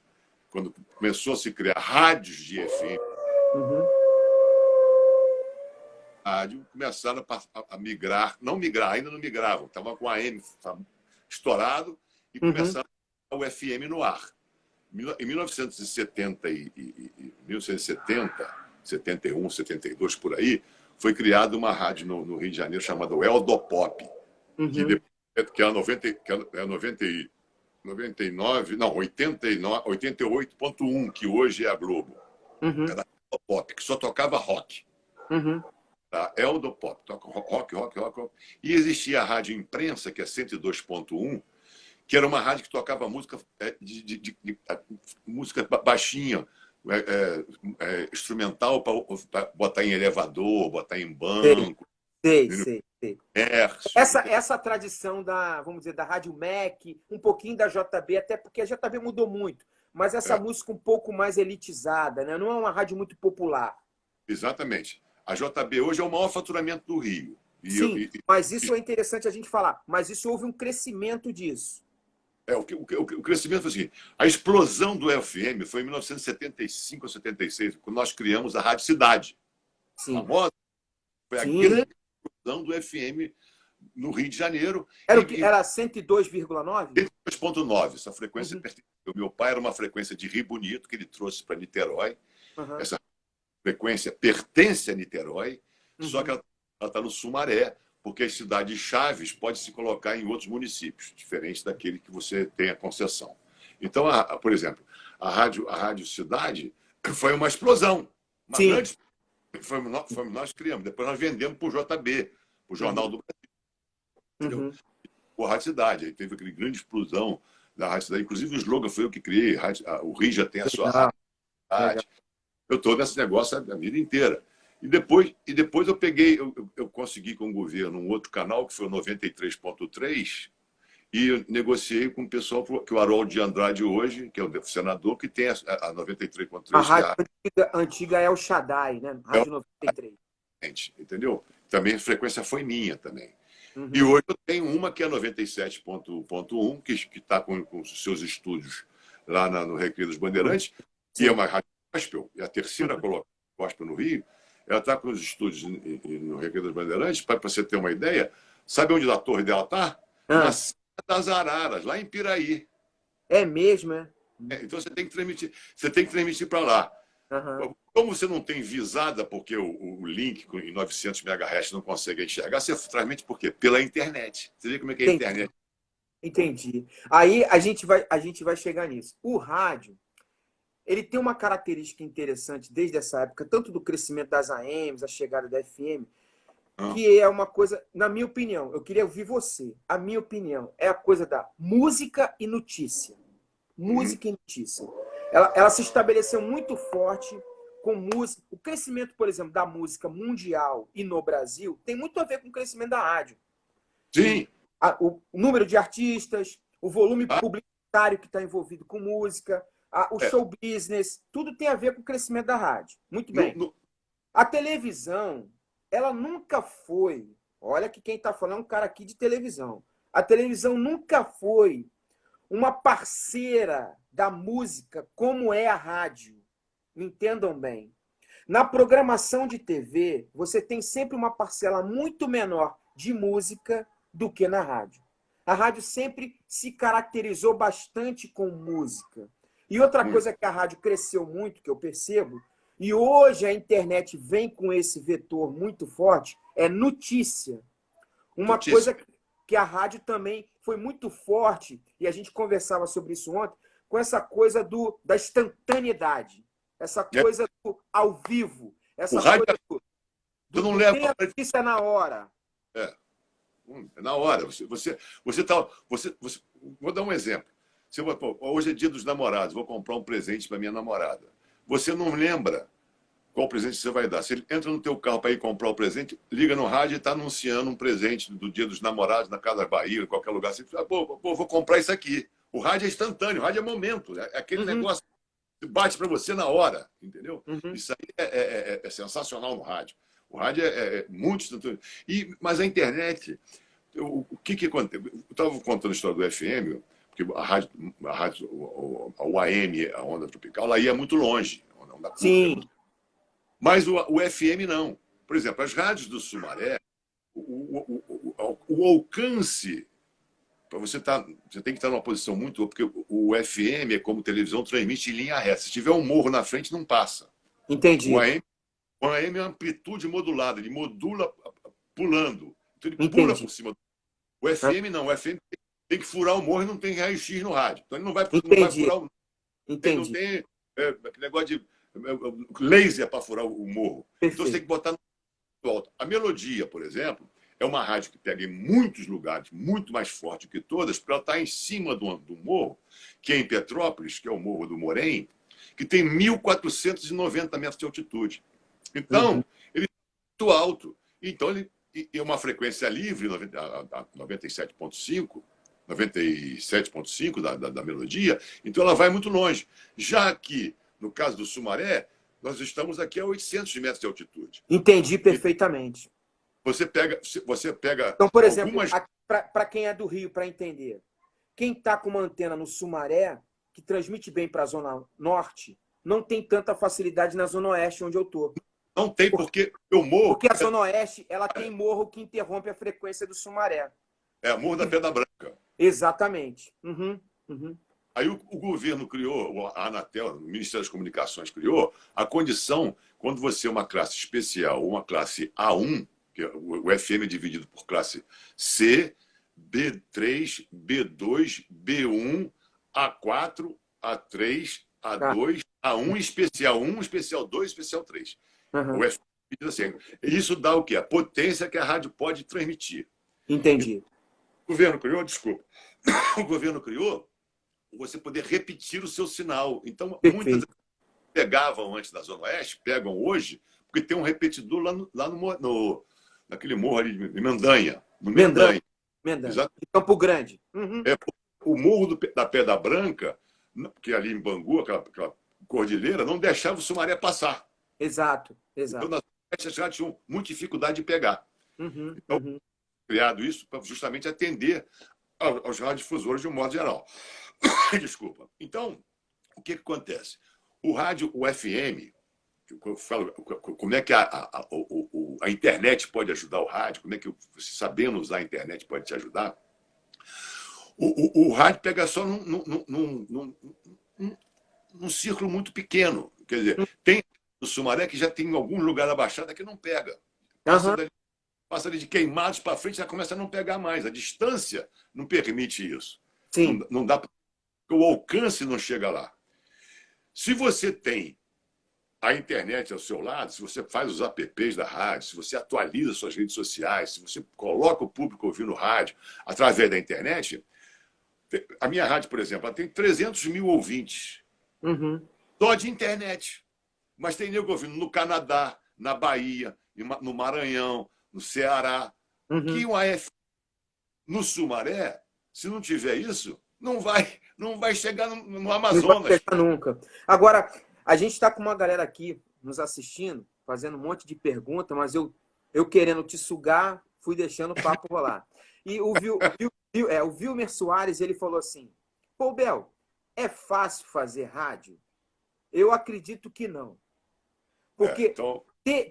Speaker 2: quando começou a se criar rádios de FM,
Speaker 1: Uhum.
Speaker 2: rádio, começaram a migrar, não migrar, ainda não migravam, estavam com a AM estourado e
Speaker 1: Uhum.
Speaker 2: começaram o FM no ar. Em 1970 1970, 71, 72, por aí, foi criada uma rádio no Rio de Janeiro chamada Eldopop, que,
Speaker 1: Uhum.
Speaker 2: depois, que era 90, que era 90, 99, não, 89, 88.1, que hoje é a Globo.
Speaker 1: Uhum.
Speaker 2: Era Eldopop, que só tocava rock.
Speaker 1: Uhum.
Speaker 2: Tá? Eldopop, toca rock, rock, rock, rock. E existia a rádio imprensa, que é 102.1, que era uma rádio que tocava música, música baixinha, instrumental para botar em elevador, botar em
Speaker 1: Sei,
Speaker 2: banco,
Speaker 1: sei, sei, sei.
Speaker 2: verso.
Speaker 1: Essa tradição da, vamos dizer, da Rádio MEC, um pouquinho da JB, até porque a JB mudou muito, mas essa
Speaker 2: É,
Speaker 1: música um pouco mais elitizada, né? Não é uma rádio muito popular.
Speaker 2: exatamente. A JB hoje é o maior faturamento do Rio.
Speaker 1: Sim, mas isso é interessante a gente falar. Mas isso houve um crescimento disso.
Speaker 2: o crescimento foi assim. A explosão do FM foi em 1975 ou 76, quando nós criamos a Rádio Cidade.
Speaker 1: Sim,
Speaker 2: Famosa, foi a
Speaker 1: sim.
Speaker 2: grande explosão do FM no Rio de Janeiro.
Speaker 1: Era o que? Era 102,9?
Speaker 2: 2.9, essa frequência
Speaker 1: Uhum,
Speaker 2: pertence. O meu pai era uma frequência de Rio Bonito, que ele trouxe para Niterói.
Speaker 1: uhum,
Speaker 2: Essa frequência pertence a Niterói, só que
Speaker 1: uhum.
Speaker 2: ela está no Sumaré, porque as cidades chaves podem se colocar em outros municípios, diferente daquele que você tem a concessão. Então, por exemplo, a Rádio Cidade foi uma explosão, uma
Speaker 1: Sim.
Speaker 2: grande. Foi nós que criamos. Depois nós vendemos para o JB, o Jornal
Speaker 1: Uhum,
Speaker 2: do Brasil, entendeu?
Speaker 1: uhum.
Speaker 2: Com a Rádio Cidade. Aí teve aquele grande explosão da Rádio Cidade. Inclusive, o slogan foi eu que criei. O Rio já tem a sua
Speaker 1: Legal,
Speaker 2: Rádio
Speaker 1: legal.
Speaker 2: Cidade. Eu estou nesse negócio a vida inteira. E depois eu consegui com o governo um outro canal, que foi o 93.3, e eu negociei com o pessoal, que o Harold de Andrade hoje, que é o senador, que tem a
Speaker 1: A
Speaker 2: 93.3, que é
Speaker 1: rádio
Speaker 2: a
Speaker 1: antiga é o Shaddai, né? Rádio 93.
Speaker 2: gente, entendeu? Também a frequência foi minha também. E
Speaker 1: Uhum,
Speaker 2: hoje eu tenho uma que é 97.1, que está com os seus estúdios lá no Recreio dos
Speaker 1: uhum.
Speaker 2: Bandeirantes, que é
Speaker 1: Sim.
Speaker 2: uma rádio gospel, e a terceira
Speaker 1: Uhum.
Speaker 2: colocada gospel no Rio. Ela está com os estúdios no Recreio dos Bandeirantes, para você ter uma ideia. Sabe onde a torre dela está? Na
Speaker 1: Ah,
Speaker 2: Serra das Araras, lá em Piraí.
Speaker 1: é mesmo, é?
Speaker 2: Então você tem que transmitir para lá.
Speaker 1: Aham.
Speaker 2: Como você não tem visada, porque o link em 900 MHz não consegue enxergar, você transmite por quê? Pela internet. Você vê como é que é a
Speaker 1: Entendi,
Speaker 2: internet?
Speaker 1: entendi. Aí a gente vai chegar nisso. O rádio, ele tem uma característica interessante desde essa época, tanto do crescimento das AMs, a chegada da FM,
Speaker 2: Ah,
Speaker 1: que é uma coisa, na minha opinião, eu queria ouvir você. A minha opinião é a coisa da música e notícia.
Speaker 2: uhum.
Speaker 1: Música e notícia. Ela se estabeleceu muito forte com música. O crescimento, por exemplo, da música mundial e no Brasil tem muito a ver com o crescimento da rádio.
Speaker 2: Sim.
Speaker 1: O número de artistas, o volume
Speaker 2: Ah,
Speaker 1: publicitário que está envolvido com música, o
Speaker 2: é.
Speaker 1: show business, tudo tem a ver com o crescimento da rádio. Muito
Speaker 2: No,
Speaker 1: bem.
Speaker 2: no,
Speaker 1: A televisão, ela nunca foi. Olha que quem está falando é um cara aqui de televisão. A televisão nunca foi uma parceira da música como é a rádio. Me entendam bem. Na programação de TV, você tem sempre uma parcela muito menor de música do que na rádio. A rádio sempre se caracterizou bastante com música. E outra
Speaker 2: muito.
Speaker 1: coisa que a rádio cresceu muito, que eu percebo, e hoje a internet vem com esse vetor muito forte, é notícia. Uma
Speaker 2: Notícia.
Speaker 1: coisa que a rádio também foi muito forte, e a gente conversava sobre isso ontem, com essa coisa da instantaneidade, essa
Speaker 2: É.
Speaker 1: coisa do ao vivo,
Speaker 2: O
Speaker 1: essa
Speaker 2: rádio,
Speaker 1: coisa
Speaker 2: você não
Speaker 1: do
Speaker 2: leva.
Speaker 1: tem a notícia na hora.
Speaker 2: É, é na hora. Vou dar um exemplo. Hoje é dia dos namorados, vou comprar um presente para minha namorada. Você não lembra qual presente você vai dar. Se ele entra no teu carro para ir comprar o presente, liga no rádio e está anunciando um presente do Dia dos Namorados na Casa Bahia, em qualquer lugar. Você fala, vou comprar isso aqui. O rádio é instantâneo, o rádio é momento. É aquele
Speaker 1: Uhum,
Speaker 2: negócio que bate para você na hora, entendeu?
Speaker 1: uhum.
Speaker 2: Isso aí é sensacional no rádio. O rádio é muito instantâneo. Mas a internet, o que acontece? Eu estava contando a história do FM, porque o AM, a onda tropical, ela ia muito longe, a onda curta.
Speaker 1: Sim.
Speaker 2: Mas o FM não. Por exemplo, as rádios do Sumaré, o alcance, para você tem que estar numa posição muito boa, porque o FM é como televisão, transmite em linha reta. Se tiver um morro na frente, não passa.
Speaker 1: Entendi.
Speaker 2: O AM é amplitude modulada, ele modula pulando. Então ele
Speaker 1: Entendi.
Speaker 2: pula por cima. O FM não, o FM tem que furar o morro e não tem raio-x no rádio. Então ele não vai
Speaker 1: Entendi.
Speaker 2: furar o morro.
Speaker 1: Entendi.
Speaker 2: Não tem aquele negócio de laser para furar o morro.
Speaker 1: Perfeito.
Speaker 2: Então você tem que botar no alto. A Melodia, por exemplo, é uma rádio que pega em muitos lugares, muito mais forte que todas, porque ela está em cima do morro, que é em Petrópolis, que é o Morro do Morém, que tem 1.490 metros de altitude. Então, ele é muito alto. Então, ele é uma frequência livre, 97,5, 97,5 da Melodia, então ela vai muito longe. Já que, no caso do Sumaré, nós estamos aqui a 800 metros de altitude.
Speaker 1: Entendi perfeitamente.
Speaker 2: Você pega
Speaker 1: então, por exemplo, para quem é do Rio, para entender, quem está com uma antena no Sumaré, que transmite bem para a Zona Norte, não tem tanta facilidade na Zona Oeste, onde eu estou.
Speaker 2: Não tem, porque o morro...
Speaker 1: Porque a Zona Oeste ela tem morro que interrompe a frequência do Sumaré.
Speaker 2: É, Morro da Pedra Branca.
Speaker 1: Exatamente.
Speaker 2: Aí o governo criou, a Anatel, o Ministério das Comunicações criou a condição, quando você é uma classe especial ou uma classe A1, que o FM é dividido por classe C, B3, B2, B1, A4, A3, A2, A1, especial 1, especial 2, especial 3. O FM diz assim. Isso dá o quê? A potência que a rádio pode transmitir.
Speaker 1: Entendi.
Speaker 2: O governo criou, desculpa, o governo criou você poder repetir o seu sinal. Então, muitas pegavam antes da Zona Oeste, pegam hoje, porque tem um repetidor lá naquele morro ali de Mendanha.
Speaker 1: Mendanha.
Speaker 2: Exato.
Speaker 1: De Campo Grande.
Speaker 2: O morro da Pedra Branca, que ali em Bangu, aquela cordilheira, não deixava o Sumaré passar.
Speaker 1: Exato.
Speaker 2: Então, nas Oeste, já tinham muita dificuldade de pegar. Então, criado isso para justamente atender aos radiodifusores de um modo geral. Desculpa. Então, o que acontece? O rádio, o FM, eu falo, como é que a internet pode ajudar o rádio, como é que você sabendo usar a internet pode te ajudar? O rádio pega só num círculo muito pequeno. Quer dizer, tem o Sumaré que já tem em algum lugar da Baixada que não pega. Passa ali de Queimados para frente, já começa a não pegar mais. A distância não permite isso.
Speaker 1: Sim.
Speaker 2: Não dá, o alcance não chega lá. Se você tem a internet ao seu lado, se você faz os apps da rádio, se você atualiza suas redes sociais, se você coloca o público ouvindo rádio através da internet, a minha rádio, por exemplo, ela tem 300 mil ouvintes. Só de internet. Mas tem nego ouvindo no Canadá, na Bahia, no Maranhão, no Ceará. Que o AF no Sumaré, se não tiver isso, não vai chegar no Amazonas.
Speaker 1: Não vai chegar nunca. Agora, a gente está com uma galera aqui nos assistindo, fazendo um monte de perguntas, mas eu querendo te sugar, fui deixando o papo rolar. E o Vilmer Soares, ele falou assim, pô, Bel, é fácil fazer rádio? Eu acredito que não. Porque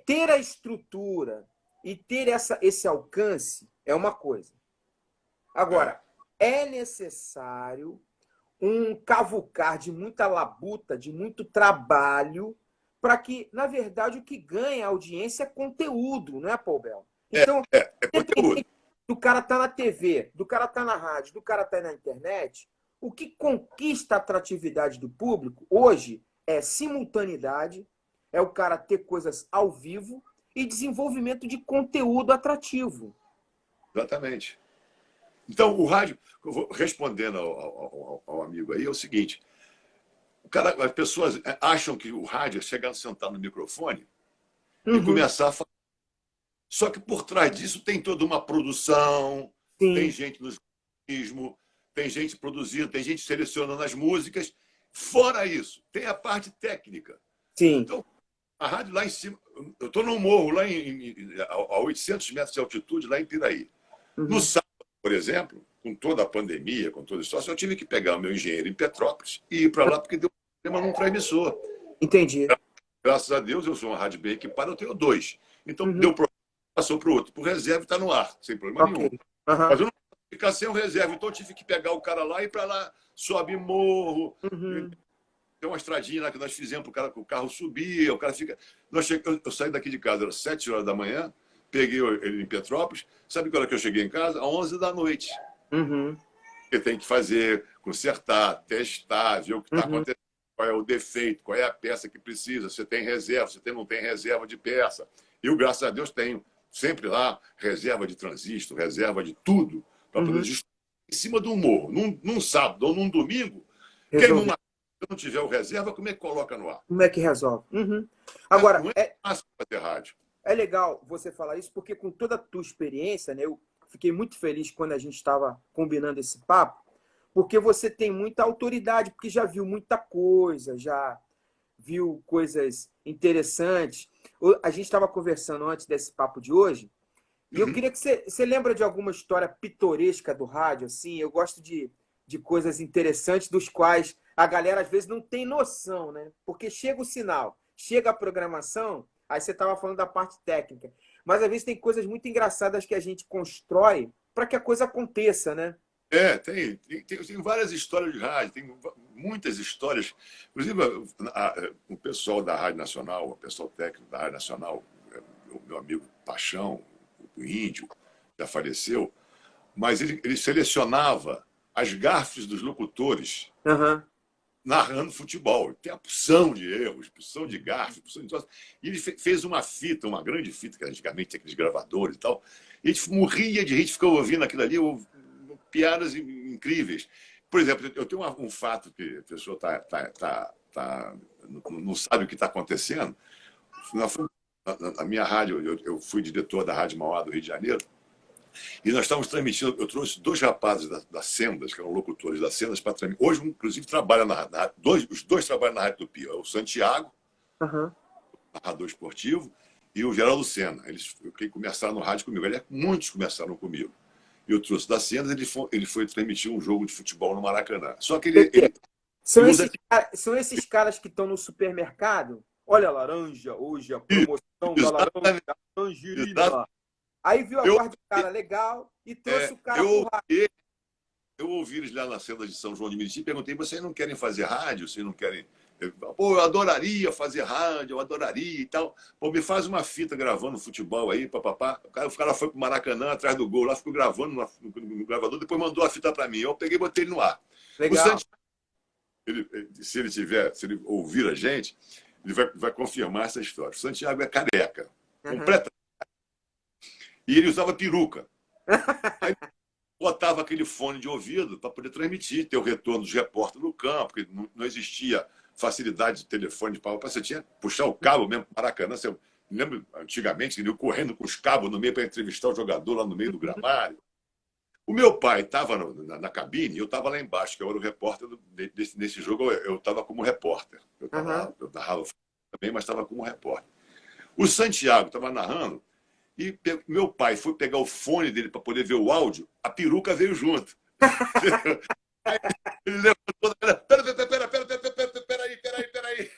Speaker 1: ter a estrutura e ter esse alcance é uma coisa. Agora, é necessário um cavucar de muita labuta, de muito trabalho, para que, na verdade, o que ganha a audiência é conteúdo, não é, Paul Bel? Então,
Speaker 2: conteúdo.
Speaker 1: Do cara tá na TV, do cara tá na rádio, do cara tá na internet, o que conquista a atratividade do público hoje é simultaneidade, é o cara ter coisas ao vivo e desenvolvimento de conteúdo atrativo.
Speaker 2: Exatamente. Então, o rádio, respondendo ao amigo aí, é o seguinte, as pessoas acham que o rádio é chegar, sentar no microfone e começar a falar. Só que por trás disso tem toda uma produção, tem gente no jornalismo, tem gente produzindo, tem gente selecionando as músicas. Fora isso, tem a parte técnica. Então, a rádio lá em cima... Eu estou num morro, a 800 metros de altitude, lá em Piraí. No sábado, por exemplo, com toda a pandemia, com toda a situação, eu tive que pegar o meu engenheiro em Petrópolis e ir para lá porque deu problema num transmissor.
Speaker 1: Entendi.
Speaker 2: Graças a Deus, eu sou uma rádio bem equipada, eu tenho 2. Então,
Speaker 1: Uhum.
Speaker 2: deu problema, passou para o outro. Por reserva está no ar, sem problema
Speaker 1: Ok.
Speaker 2: nenhum.
Speaker 1: Uhum.
Speaker 2: Mas eu não posso ficar sem o reserva, então eu tive que pegar o cara lá e ir para lá, sobe morro.
Speaker 1: Uhum.
Speaker 2: Tem uma estradinha lá que nós fizemos para o carro subir, o cara fica. Eu saí daqui de casa, era 7 horas da manhã, peguei ele em Petrópolis. Sabe que hora que eu cheguei em casa? Às 11 da noite.
Speaker 1: Uhum.
Speaker 2: Você tem que fazer, consertar, testar, ver o que está
Speaker 1: Uhum.
Speaker 2: acontecendo, qual é o defeito, qual é a peça que precisa, se tem reserva, se não tem reserva de peça. Eu, graças a Deus, tenho sempre lá reserva de transistor, reserva de tudo, para poder
Speaker 1: Uhum.
Speaker 2: em cima de um morro, num sábado ou num domingo, queima
Speaker 1: Resolvi.
Speaker 2: uma. Se não tiver o reserva, como é que coloca no ar?
Speaker 1: Como é que resolve? Uhum.
Speaker 2: Não
Speaker 1: Agora,
Speaker 2: é fácil fazer rádio.
Speaker 1: é legal você falar isso, porque com toda a tua experiência, né, eu fiquei muito feliz quando a gente estava combinando esse papo, porque você tem muita autoridade, porque já viu muita coisa, já viu coisas interessantes. A gente estava conversando antes desse papo de hoje, e eu queria que você lembra de alguma história pitoresca do rádio, assim? Eu gosto de coisas interessantes dos quais a galera às vezes não tem noção, né? Porque chega o sinal, chega a programação, aí você estava falando da parte técnica, mas às vezes tem coisas muito engraçadas que a gente constrói para que a coisa aconteça, né?
Speaker 2: Tem várias histórias de rádio, tem muitas histórias. Inclusive, o pessoal da Rádio Nacional, o pessoal técnico da Rádio Nacional, o meu amigo Paixão, o Índio, já faleceu, mas ele selecionava as gafes dos locutores
Speaker 1: Uhum.
Speaker 2: narrando futebol. Tem a porção de erros, porção de gafes, porção de troços. E ele fez uma fita, uma grande fita, que antigamente tinha aqueles gravadores e tal. E a gente morria de gente, ficou ouvindo aquilo ali, piadas incríveis. Por exemplo, eu tenho um fato que a pessoa não sabe o que está acontecendo. Na minha rádio, eu fui diretor da Rádio Mauá do Rio de Janeiro, e nós estávamos transmitindo. Eu trouxe 2 rapazes da Sendas, que eram locutores da Sendas, para transmitir. Hoje, inclusive, trabalham os dois trabalham na Rádio Tupi. É o Santiago,
Speaker 1: Uhum.
Speaker 2: narrador esportivo, e o Geraldo Senna. Eles que começaram no rádio comigo. Aliás, muitos começaram comigo. Eu trouxe da Sendas, ele foi transmitir um jogo de futebol no Maracanã. Só que ele
Speaker 1: São
Speaker 2: usa.
Speaker 1: são esses caras que estão no supermercado. Olha a laranja, hoje a
Speaker 2: Isso,
Speaker 1: promoção da laranja,
Speaker 2: exatamente.
Speaker 1: tangerina. Aí viu a
Speaker 2: Eu,
Speaker 1: voz do cara legal e trouxe o cara pro rádio.
Speaker 2: eu ouvi eles lá na Senda de São João de Meriti e perguntei: vocês não querem fazer rádio? Vocês não querem. Pô, eu adoraria fazer rádio, eu adoraria e tal. Pô, me faz uma fita gravando futebol aí, papapá. O cara foi pro Maracanã, atrás do gol, lá ficou gravando no gravador, depois mandou a fita para mim. Eu peguei e botei ele no ar. O
Speaker 1: Legal.
Speaker 2: Santiago, se ele ouvir a gente, ele vai confirmar essa história. O Santiago é careca, completamente. E ele usava peruca. Aí botava aquele fone de ouvido para poder transmitir, ter o retorno dos repórteres no campo, porque não existia facilidade de telefone de pau. Você tinha que puxar o cabo mesmo para Maracanã. Você lembra antigamente ele correndo com os cabos no meio para entrevistar o jogador lá no meio do gramado. O meu pai estava na cabine e eu estava lá embaixo, que eu era o repórter nesse jogo. Eu estava como repórter. Eu narrava também, mas estava como repórter. O Santiago estava narrando e meu pai foi pegar o fone dele para poder ver o áudio, a peruca veio junto. Aí ele levantou, peraí.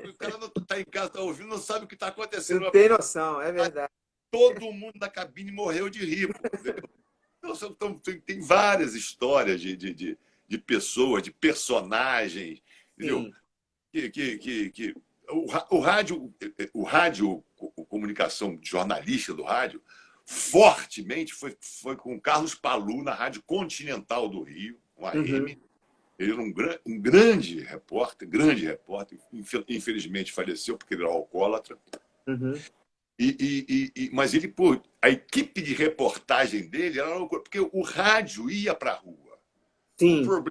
Speaker 2: O cara não está em casa, está ouvindo, não sabe o que está acontecendo.
Speaker 1: Não tem noção, é verdade.
Speaker 2: Todo mundo na cabine morreu de rir. Então, tem várias histórias de pessoas, de personagens, entendeu? Que o rádio, a comunicação jornalística do rádio, fortemente foi com o Carlos Palu na Rádio Continental do Rio, um AM. Ele era um grande repórter, infelizmente faleceu porque ele era alcoólatra. Mas ele, pô, a equipe de reportagem dele era uma loucura, porque o rádio ia para a rua.
Speaker 1: Sim.
Speaker 2: O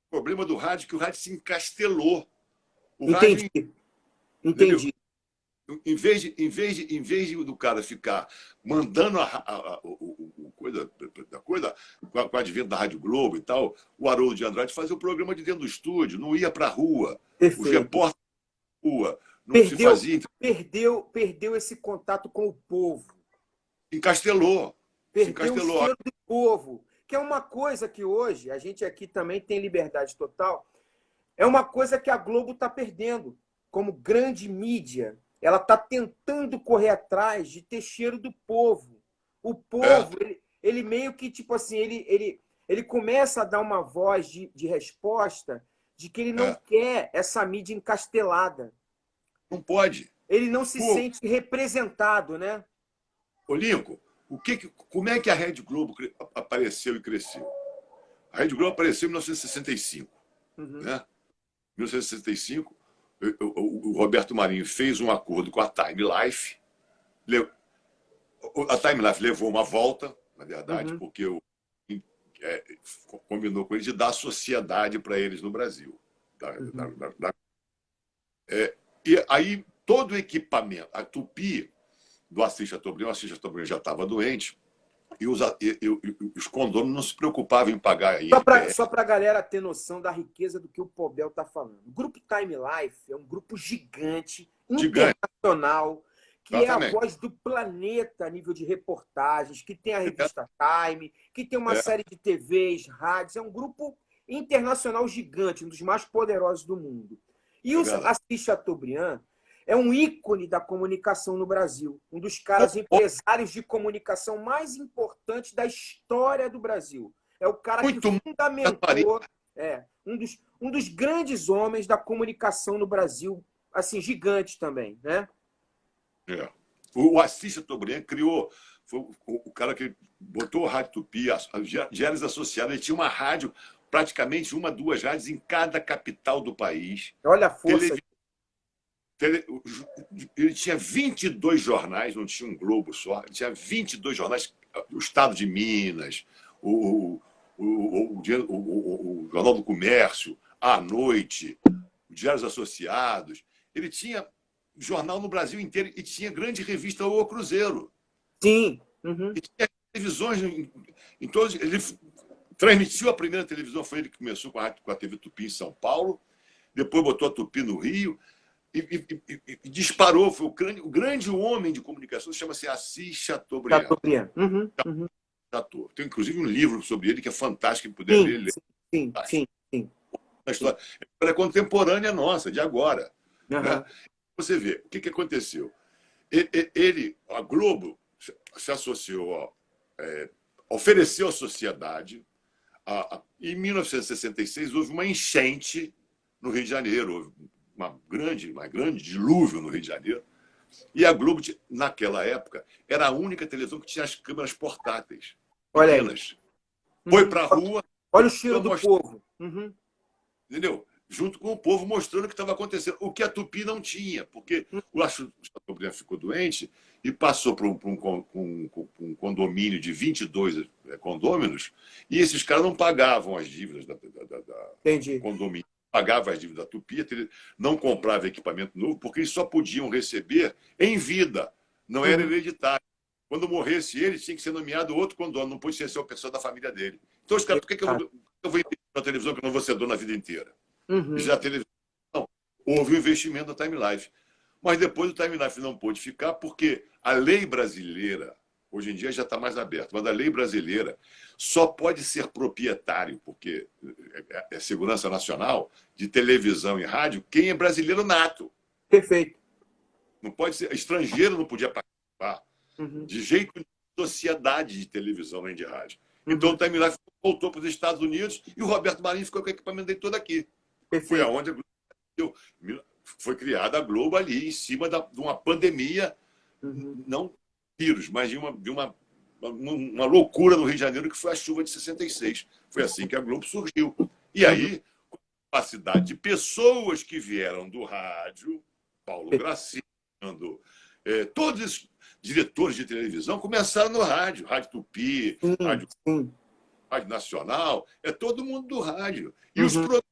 Speaker 2: problema do rádio é que o rádio se encastelou.
Speaker 1: Entendi. Entendi.
Speaker 2: Em vez do cara ficar mandando a coisa com o advento da Rádio Globo e tal, o Haroldo de Andrade fazia o programa de dentro do estúdio, não ia para a rua.
Speaker 1: Perfeito.
Speaker 2: Os repórteres na rua. Não se fazia.
Speaker 1: Perdeu esse contato com o povo.
Speaker 2: Encastelou. Se
Speaker 1: Perdeu o
Speaker 2: encastelou.
Speaker 1: cheiro do povo, que é uma coisa que hoje, a gente aqui também tem liberdade total, é uma coisa que a Globo está perdendo. Como grande mídia, ela está tentando correr atrás de ter cheiro do povo. O povo, ele meio que, tipo assim, ele começa a dar uma voz de resposta de que ele não quer essa mídia encastelada.
Speaker 2: Não pode.
Speaker 1: Ele não se sente representado, né?
Speaker 2: Ô, Lincoln, como é que a Rede Globo apareceu e cresceu? A Rede Globo apareceu em 1965. Né? Em 1965, o Roberto Marinho fez um acordo com a Time Life. A Time Life levou uma volta, na verdade, porque combinou com eles de dar sociedade para eles no Brasil. E aí, todo o equipamento, a Tupi do Assis Chateaubriand já estava doente, e os condôminos não se preocupavam em pagar aí.
Speaker 1: Só para a galera ter noção da riqueza do que o Pobel está falando. O grupo Time Life é um grupo gigante, internacional, que
Speaker 2: Exatamente.
Speaker 1: é a voz do planeta a nível de reportagens, que tem a revista Time, que tem uma série de TVs, rádios. É um grupo internacional gigante, um dos mais poderosos do mundo. E o Assis Chateaubriand é um ícone da comunicação no Brasil, um dos caras empresários de comunicação mais importantes da história do Brasil. É o cara que fundamentou, um dos grandes homens da comunicação no Brasil, assim, gigante também, né?
Speaker 2: O Assis Chateaubriand foi o cara que botou a Rádio Tupi, a Diários Associados. Ele tinha uma rádio, praticamente uma, duas rádios em cada capital do país.
Speaker 1: Olha a força.
Speaker 2: Ele tinha 22 jornais, não tinha um Globo só. Ele tinha 22 jornais, o Estado de Minas, o Jornal do Comércio, A Noite, Diários Associados. Ele tinha jornal no Brasil inteiro e tinha grande revista O Cruzeiro.
Speaker 1: Sim.
Speaker 2: E tinha televisões em todos. Ele transmitiu a primeira televisão, foi ele que começou com a TV Tupi em São Paulo, depois botou a Tupi no Rio e disparou. Foi o grande homem de comunicação, chama-se Assis Chateaubriand. Tem inclusive um livro sobre ele que é fantástico, que puder ler.
Speaker 1: Sim.
Speaker 2: A história é contemporânea nossa, de agora. Né? Você vê, o que aconteceu? A Globo se associou, ofereceu à sociedade. Em 1966, houve uma enchente no Rio de Janeiro, houve uma grande dilúvio no Rio de Janeiro. E a Globo, naquela época, era a única televisão que tinha as câmeras portáteis.
Speaker 1: Olha
Speaker 2: pequenas. Foi para a rua.
Speaker 1: Olha o cheiro do povo.
Speaker 2: Entendeu? Junto com o povo, mostrando o que estava acontecendo. O que a Tupi não tinha, porque o Chateaubriand ficou doente e passou para um condomínio de 22 condôminos, e esses caras não pagavam as dívidas da condomínio. Pagavam as dívidas da Tupi, não comprava equipamento novo, porque eles só podiam receber em vida, não era hereditário. Quando morresse ele, tinha que ser nomeado outro condômino, não podia ser uma pessoa da família dele. Então, os caras, por que eu vou investir na televisão que eu não vou ser dono a vida inteira? Já a televisão, não. Houve um investimento da Time Life. Mas depois o Time Life não pôde ficar porque a lei brasileira, hoje em dia já está mais aberta, mas a lei brasileira só pode ser proprietário, porque é segurança nacional, de televisão e rádio, quem é brasileiro nato.
Speaker 1: Perfeito.
Speaker 2: Não pode ser, estrangeiro não podia participar. De jeito nenhum, sociedade de televisão nem de rádio. Então o Time Life voltou para os Estados Unidos e o Roberto Marinho ficou com o equipamento dele todo aqui.
Speaker 1: Perfeito.
Speaker 2: Foi aonde a Globo foi criada a Globo ali, em cima de uma pandemia, não vírus, mas de uma loucura no Rio de Janeiro, que foi a chuva de 66. Foi assim que a Globo surgiu. E aí, com a capacidade de pessoas que vieram do rádio, Paulo Gracindo, todos esses diretores de televisão começaram no rádio, Rádio Tupi, Rádio Nacional, todo mundo do rádio. E os programas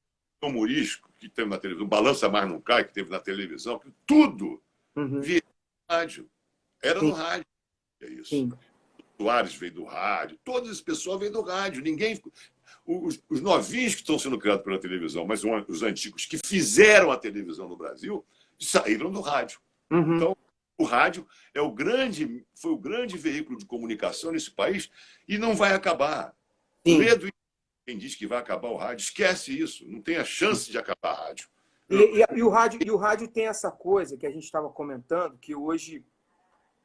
Speaker 2: humorísticos que teve na televisão, Balança Mais Não Cai, que teve na televisão, tudo via rádio. Era no rádio. É isso. O Soares veio do rádio, todo esse pessoal veio do rádio. Ninguém. Os novinhos que estão sendo criados pela televisão, mas os antigos que fizeram a televisão no Brasil, saíram do rádio. Então, O rádio foi o grande veículo de comunicação nesse país e não vai acabar.
Speaker 1: Sim.
Speaker 2: Ledo quem diz que vai acabar o rádio, esquece isso. Não tem a chance de acabar a rádio.
Speaker 1: E o rádio tem essa coisa que a gente estava comentando, que hoje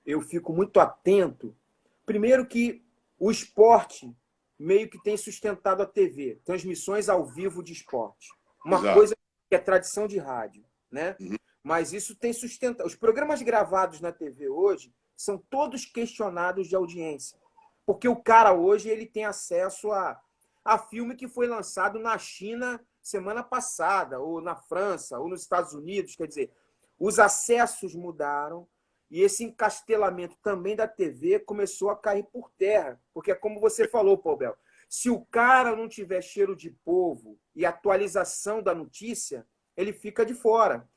Speaker 1: eu fico muito atento. Primeiro que o esporte meio que tem sustentado a TV, transmissões ao vivo de esporte. Uma
Speaker 2: Exato.
Speaker 1: coisa que é tradição de rádio, né?
Speaker 2: Uhum.
Speaker 1: Mas isso tem sustentado. Os programas gravados na TV hoje são todos questionados de audiência. Porque o cara hoje ele tem acesso a filme que foi lançado na China semana passada, ou na França, ou nos Estados Unidos. Quer dizer, os acessos mudaram e esse encastelamento também da TV começou a cair por terra. Porque é como você falou, Paul Bel, se o cara não tiver cheiro de polvo e atualização da notícia, ele fica de fora.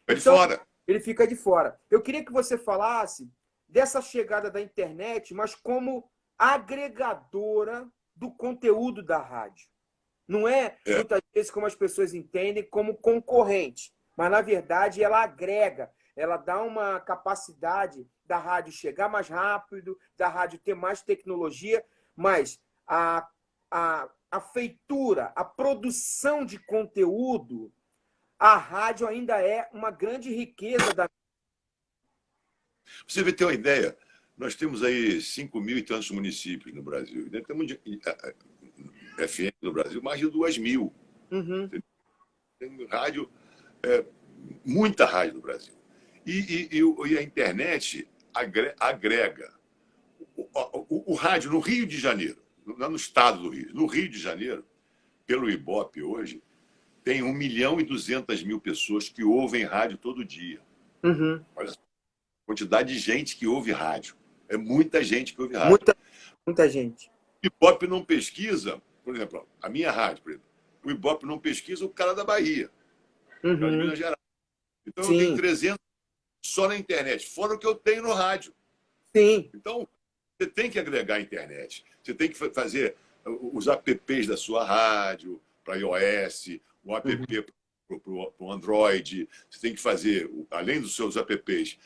Speaker 1: Então, ele fica de fora. Eu queria que você falasse dessa chegada da internet, mas como agregadora do conteúdo da rádio. Não é, muitas vezes, como as pessoas entendem, como concorrente, mas, na verdade, ela agrega, ela dá uma capacidade da rádio chegar mais rápido, da rádio ter mais tecnologia, mas a feitura, a produção de conteúdo, a rádio ainda é uma grande riqueza da...
Speaker 2: Você vai ter uma ideia, nós temos aí 5.000 e tantos municípios no Brasil. Temos FM no Brasil mais de 2.000.
Speaker 1: Uhum.
Speaker 2: Tem rádio, muita rádio no Brasil. E a internet agrega. O rádio no Rio de Janeiro, não no estado do Rio, no Rio de Janeiro, pelo Ibope hoje, tem 1.200.000 pessoas que ouvem rádio todo dia.
Speaker 1: Uhum.
Speaker 2: Olha só, a quantidade de gente que ouve rádio. É muita gente que ouve rádio.
Speaker 1: Muita gente.
Speaker 2: O Ibope não pesquisa, por exemplo, a minha rádio, por exemplo, o Ibope não pesquisa o cara da Bahia, o cara de Minas Gerais. Então, eu tenho 300 só na internet, fora o que eu tenho no rádio.
Speaker 1: Sim.
Speaker 2: Então, você tem que agregar a internet. Você tem que fazer os apps da sua rádio para iOS, o app para o Android. Você tem que fazer, além dos seus apps,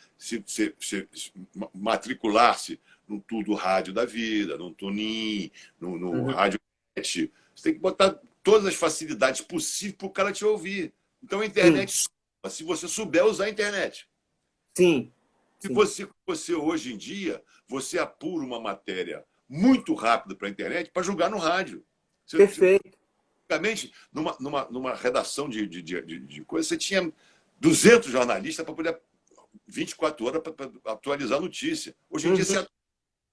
Speaker 2: matricular-se no Tudo Rádio da Vida, no Tunin, no Rádio Net. Você tem que botar todas as facilidades possíveis para o cara te ouvir. Então, a internet, se você souber usar a internet.
Speaker 1: Sim.
Speaker 2: Se você hoje em dia, você apura uma matéria muito rápida para a internet para jogar no rádio.
Speaker 1: Perfeito.
Speaker 2: Antigamente, numa redação de coisa, você tinha 200 jornalistas para poder 24 horas para atualizar a notícia. Hoje em dia, você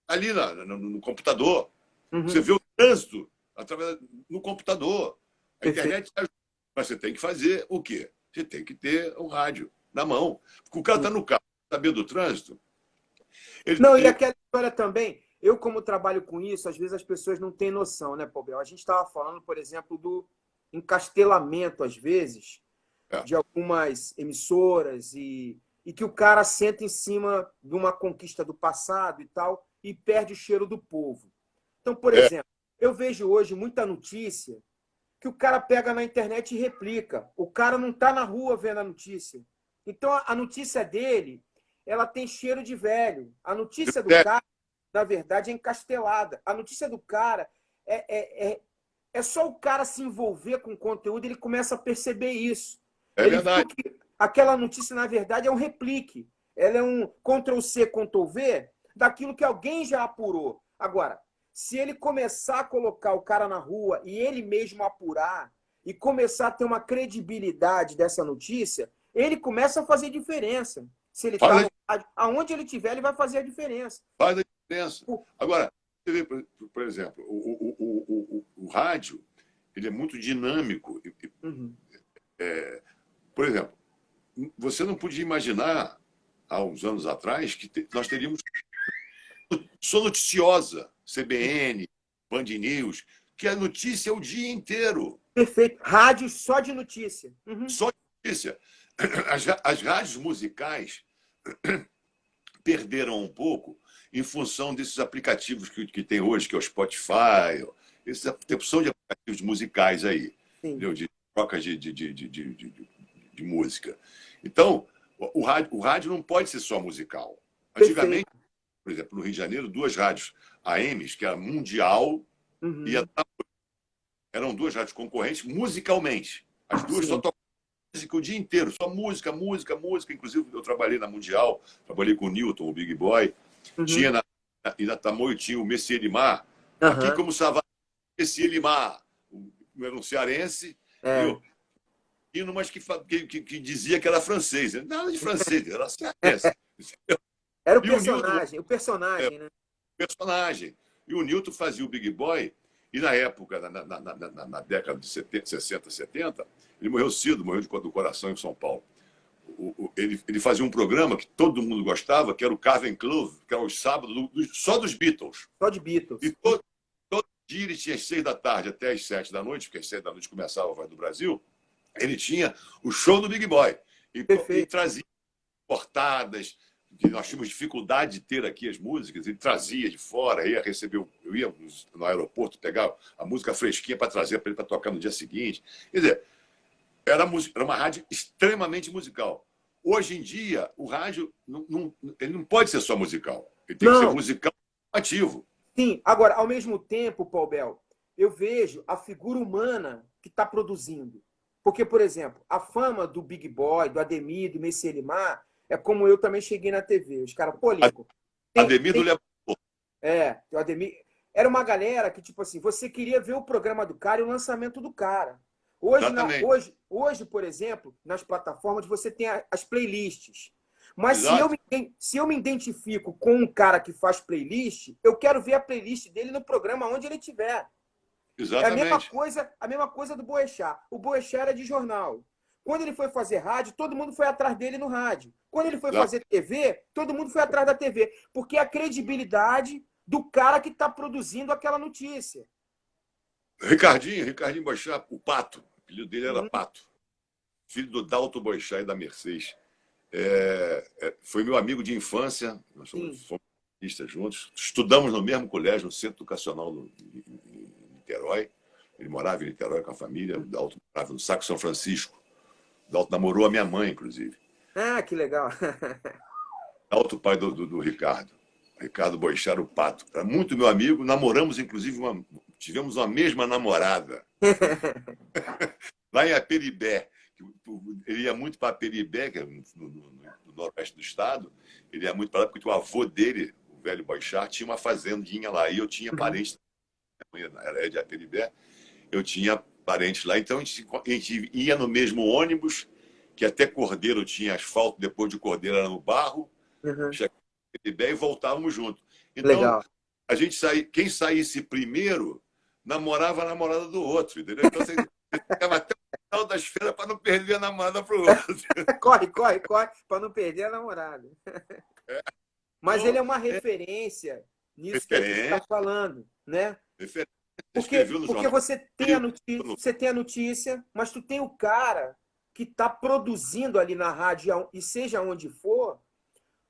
Speaker 2: ali no computador. Você vê o trânsito no computador. A internet ajuda. Mas você tem que fazer o quê? Você tem que ter o rádio na mão. Porque o cara está no carro, sabendo do trânsito.
Speaker 1: E aquela história também, eu como trabalho com isso, às vezes as pessoas não têm noção, né, Paul Bel? A gente estava falando, por exemplo, do encastelamento, às vezes, de algumas emissoras e que o cara senta em cima de uma conquista do passado e tal e perde o cheiro do povo. Então, por exemplo, eu vejo hoje muita notícia que o cara pega na internet e replica. O cara não está na rua vendo a notícia. Então, a notícia dele, ela tem cheiro de velho. A notícia do cara, na verdade, é encastelada. A notícia do cara é só o cara se envolver com o conteúdo, ele começa a perceber isso.
Speaker 2: Ele verdade.
Speaker 1: Viu que aquela notícia, na verdade, é um replique. Ela é um Ctrl-C, Ctrl-V daquilo que alguém já apurou. Agora, se ele começar a colocar o cara na rua e ele mesmo apurar e começar a ter uma credibilidade dessa notícia, ele começa a fazer diferença. Se ele está aonde ele estiver, ele vai fazer a diferença.
Speaker 2: Faz a diferença. Agora, você vê, por exemplo, o rádio, ele é muito dinâmico. Por exemplo, você não podia imaginar, há uns anos atrás, que nós teríamos Sou Noticiosa, CBN, Band News, que a notícia é o dia inteiro.
Speaker 1: Perfeito. Rádio só de notícia.
Speaker 2: Só de notícia. As rádios musicais perderam um pouco em função desses aplicativos que tem hoje, que é o Spotify, essa opção de aplicativos musicais aí, entendeu? De trocas de música. Então, O rádio não pode ser só musical.
Speaker 1: Perfeito.
Speaker 2: Antigamente, por exemplo, no Rio de Janeiro, duas rádios AMs, que era Mundial e a Tamoio, eram duas rádios concorrentes musicalmente. As duas só tocavam música o dia inteiro, só música, música, música. Inclusive, eu trabalhei na Mundial, trabalhei com o Newton, o Big Boy. Tinha e na Tamoio tinha o Messier Limar. Aqui, como Savassi, Messier Limar, era um cearense, mas que dizia que era francês. Nada de francês, era cearense.
Speaker 1: Era o personagem, né?
Speaker 2: Personagem. E o Newton fazia o Big Boy, e na época, na década de 60, 70, ele morreu cedo, morreu do coração em São Paulo. Ele fazia um programa que todo mundo gostava, que era o Cavern Club, que era os sábados só dos Beatles.
Speaker 1: Só de Beatles.
Speaker 2: E todo dia ele tinha às 6 da tarde até às 7 da noite, porque às 7 da noite começava a Voz do Brasil, ele tinha o show do Big Boy. E trazia portadas, que nós tínhamos dificuldade de ter aqui as músicas, ele trazia de fora, ia receber, eu ia no aeroporto pegar a música fresquinha para trazer para ele para tocar no dia seguinte. Quer dizer, era uma rádio extremamente musical. Hoje em dia, o rádio ele não pode ser só musical. Ele tem que ser musical ativo.
Speaker 1: Sim, agora, ao mesmo tempo, Paul Bell, eu vejo a figura humana que está produzindo. Porque, por exemplo, a fama do Big Boy, do Ademir, do Messier Limar, é como eu também cheguei na TV. Os caras, pô, Lincoln.
Speaker 2: Ademir do Leopoldo.
Speaker 1: O Ademir. Era uma galera que, tipo assim, você queria ver o programa do cara e o lançamento do cara. Hoje, por exemplo, nas plataformas, você tem as playlists. Mas se eu me identifico com um cara que faz playlist, eu quero ver a playlist dele no programa onde ele estiver.
Speaker 2: Exatamente.
Speaker 1: É a mesma coisa do Boechat. O Boechat era de jornal. Quando ele foi fazer rádio, todo mundo foi atrás dele no rádio. Quando ele foi fazer TV, todo mundo foi atrás da TV. Porque é a credibilidade do cara que está produzindo aquela notícia.
Speaker 2: Ricardinho Boechat, o Pato. O apelido dele era Pato. Filho do Dalton Boechat e da Mercedes. Foi meu amigo de infância. Nós fomos juntos. Estudamos no mesmo colégio, no Centro Educacional em Niterói. Ele morava em Niterói com a família. O Dalton morava no Saco São Francisco. O Dalton namorou a minha mãe, inclusive.
Speaker 1: Ah, que legal.
Speaker 2: Dalton, pai do Ricardo. Ricardo Boechat era o Pato. Era muito meu amigo. Namoramos, inclusive, tivemos uma mesma namorada. Lá em Aperibé. Ele ia muito para Aperibé, que é no noroeste do estado. Ele ia muito para lá porque o avô dele, o velho Boechat, tinha uma fazendinha lá. E eu tinha parentes, era de Aperibé, eu tinha parentes lá. Então a gente ia no mesmo ônibus, que até Cordeiro tinha asfalto, depois de Cordeiro era no barro. Chegava em Aperibé e voltávamos juntos. Então, legal. A gente quem saísse primeiro namorava a namorada do outro, entendeu? Então você ficava até o final das feiras para não perder a namorada para o outro.
Speaker 1: corre, para não perder a namorada. Mas então, ele é uma referência nisso que a gente está falando, né? Porque você tem a notícia, mas tu tem o cara que está produzindo ali na rádio, e seja onde for,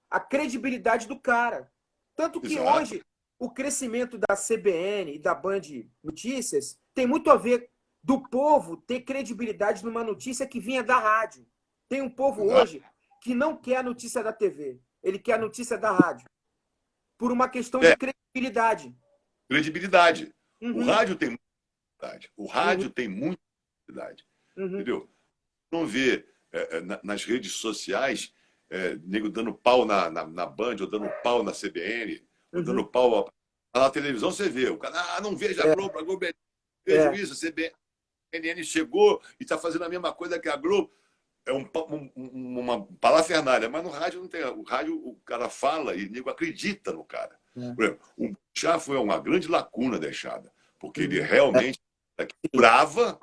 Speaker 1: a credibilidade do cara. Tanto que hoje o crescimento da CBN e da Band Notícias tem muito a ver do povo ter credibilidade numa notícia que vinha da rádio. Tem um povo hoje que não quer a notícia da TV, ele quer a notícia da rádio. Por uma questão de credibilidade.
Speaker 2: Credibilidade. O rádio tem muita credibilidade. O rádio tem muita credibilidade. Entendeu? Não vê nas redes sociais nego dando pau na Band, ou dando pau na CBN, ou dando pau na televisão, você vê. O cara, não veja a Globo vejo isso, a CNN chegou e está fazendo a mesma coisa que a Globo. É uma parafernália, mas no rádio não tem. O rádio, o cara fala e o nego acredita no cara. Por exemplo, o Boechat foi uma grande lacuna deixada, porque ele realmente apurava,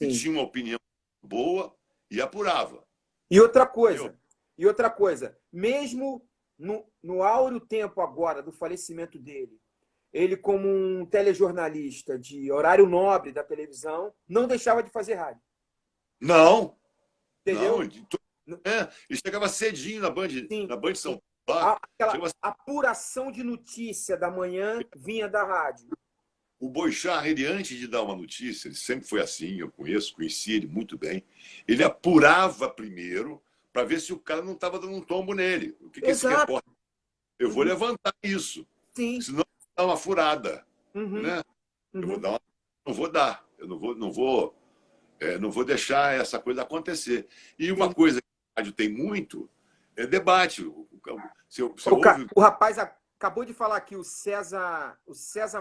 Speaker 2: e tinha uma opinião boa e apurava.
Speaker 1: E outra coisa, mesmo no áureo tempo agora do falecimento dele, ele, como um telejornalista de horário nobre da televisão, não deixava de fazer rádio.
Speaker 2: Não.
Speaker 1: Entendeu?
Speaker 2: Ele chegava cedinho na Band São Paulo.
Speaker 1: Aquela apuração de notícia da manhã vinha da rádio.
Speaker 2: O Boechat, ele, antes de dar uma notícia, ele sempre foi assim, eu conheci ele muito bem. Ele apurava primeiro para ver se o cara não estava dando um tombo nele. O que esse
Speaker 1: Exato.
Speaker 2: repórter... Eu vou levantar isso,
Speaker 1: Sim.
Speaker 2: senão dá uma furada.
Speaker 1: Uhum.
Speaker 2: Né? Eu vou
Speaker 1: Uhum.
Speaker 2: dar uma... Não vou dar. Eu não vou deixar essa coisa acontecer. E uma
Speaker 1: Sim.
Speaker 2: coisa que o rádio tem muito é debate. Você ouve...
Speaker 1: O rapaz acabou de falar aqui, o César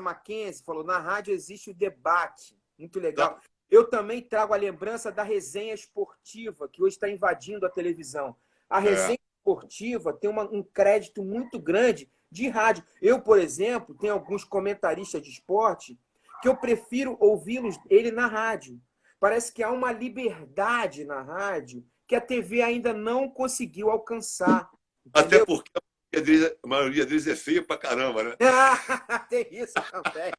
Speaker 1: Mackenzie falou, na rádio existe o debate. Muito legal. Eu também trago a lembrança da resenha esportiva, que hoje está invadindo a televisão. A resenha esportiva tem um crédito muito grande de rádio. Eu, por exemplo, tenho alguns comentaristas de esporte que eu prefiro ouvi-los ele na rádio. Parece que há uma liberdade na rádio que a TV ainda não conseguiu alcançar. Entendeu?
Speaker 2: Até porque a maioria deles é feia pra caramba, né?
Speaker 1: Tem isso também.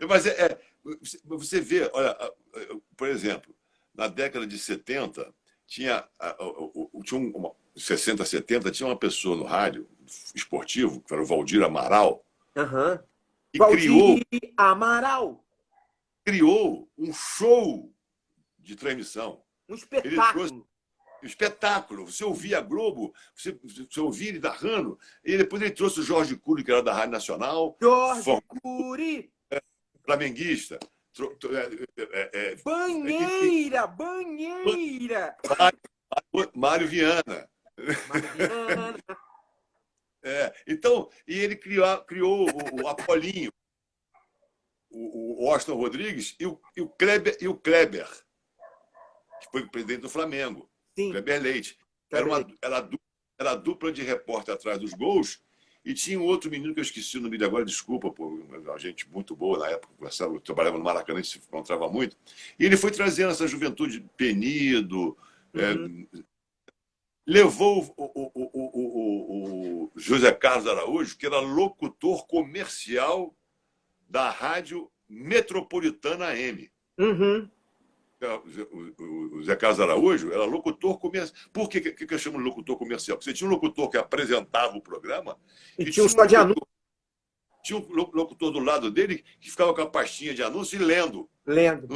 Speaker 2: Mas você vê, olha, por exemplo, na década de 70, tinha 60, 70, tinha uma pessoa no rádio esportivo, que era o Valdir Amaral,
Speaker 1: Uhum.
Speaker 2: e
Speaker 1: Valdir Amaral.
Speaker 2: criou um show de transmissão.
Speaker 1: Um
Speaker 2: Ele trouxe
Speaker 1: espetáculo.
Speaker 2: um espetáculo. Você ouvia a Globo, você ouvia ele narrando, e depois ele trouxe o Jorge Cury, que era da Rádio Nacional,
Speaker 1: Jorge Cury.
Speaker 2: flamenguista.
Speaker 1: Banheira, banheira.
Speaker 2: Mário Viana.
Speaker 1: Mariana.
Speaker 2: Então, e ele criou o Apolinho, o Austin Rodrigues e o Kleber, que foi presidente do Flamengo.
Speaker 1: Sim.
Speaker 2: Kleber Leite. Era a dupla de repórter atrás dos gols. E tinha um outro menino que eu esqueci o nome dele agora, desculpa, pô, uma gente muito boa na época, eu trabalhava no Maracanã, a gente se encontrava muito. E ele foi trazendo essa juventude Penido, levou o José Carlos Araújo, que era locutor comercial da Rádio Metropolitana AM.
Speaker 1: Uhum.
Speaker 2: O Zé Carlos Araújo era locutor comercial. Por que eu chamo de locutor comercial? Porque você tinha um locutor que apresentava o programa
Speaker 1: e tinha um só de anúncio.
Speaker 2: Tinha um locutor do lado dele que ficava com a pastinha de anúncio e lendo.
Speaker 1: Lendo.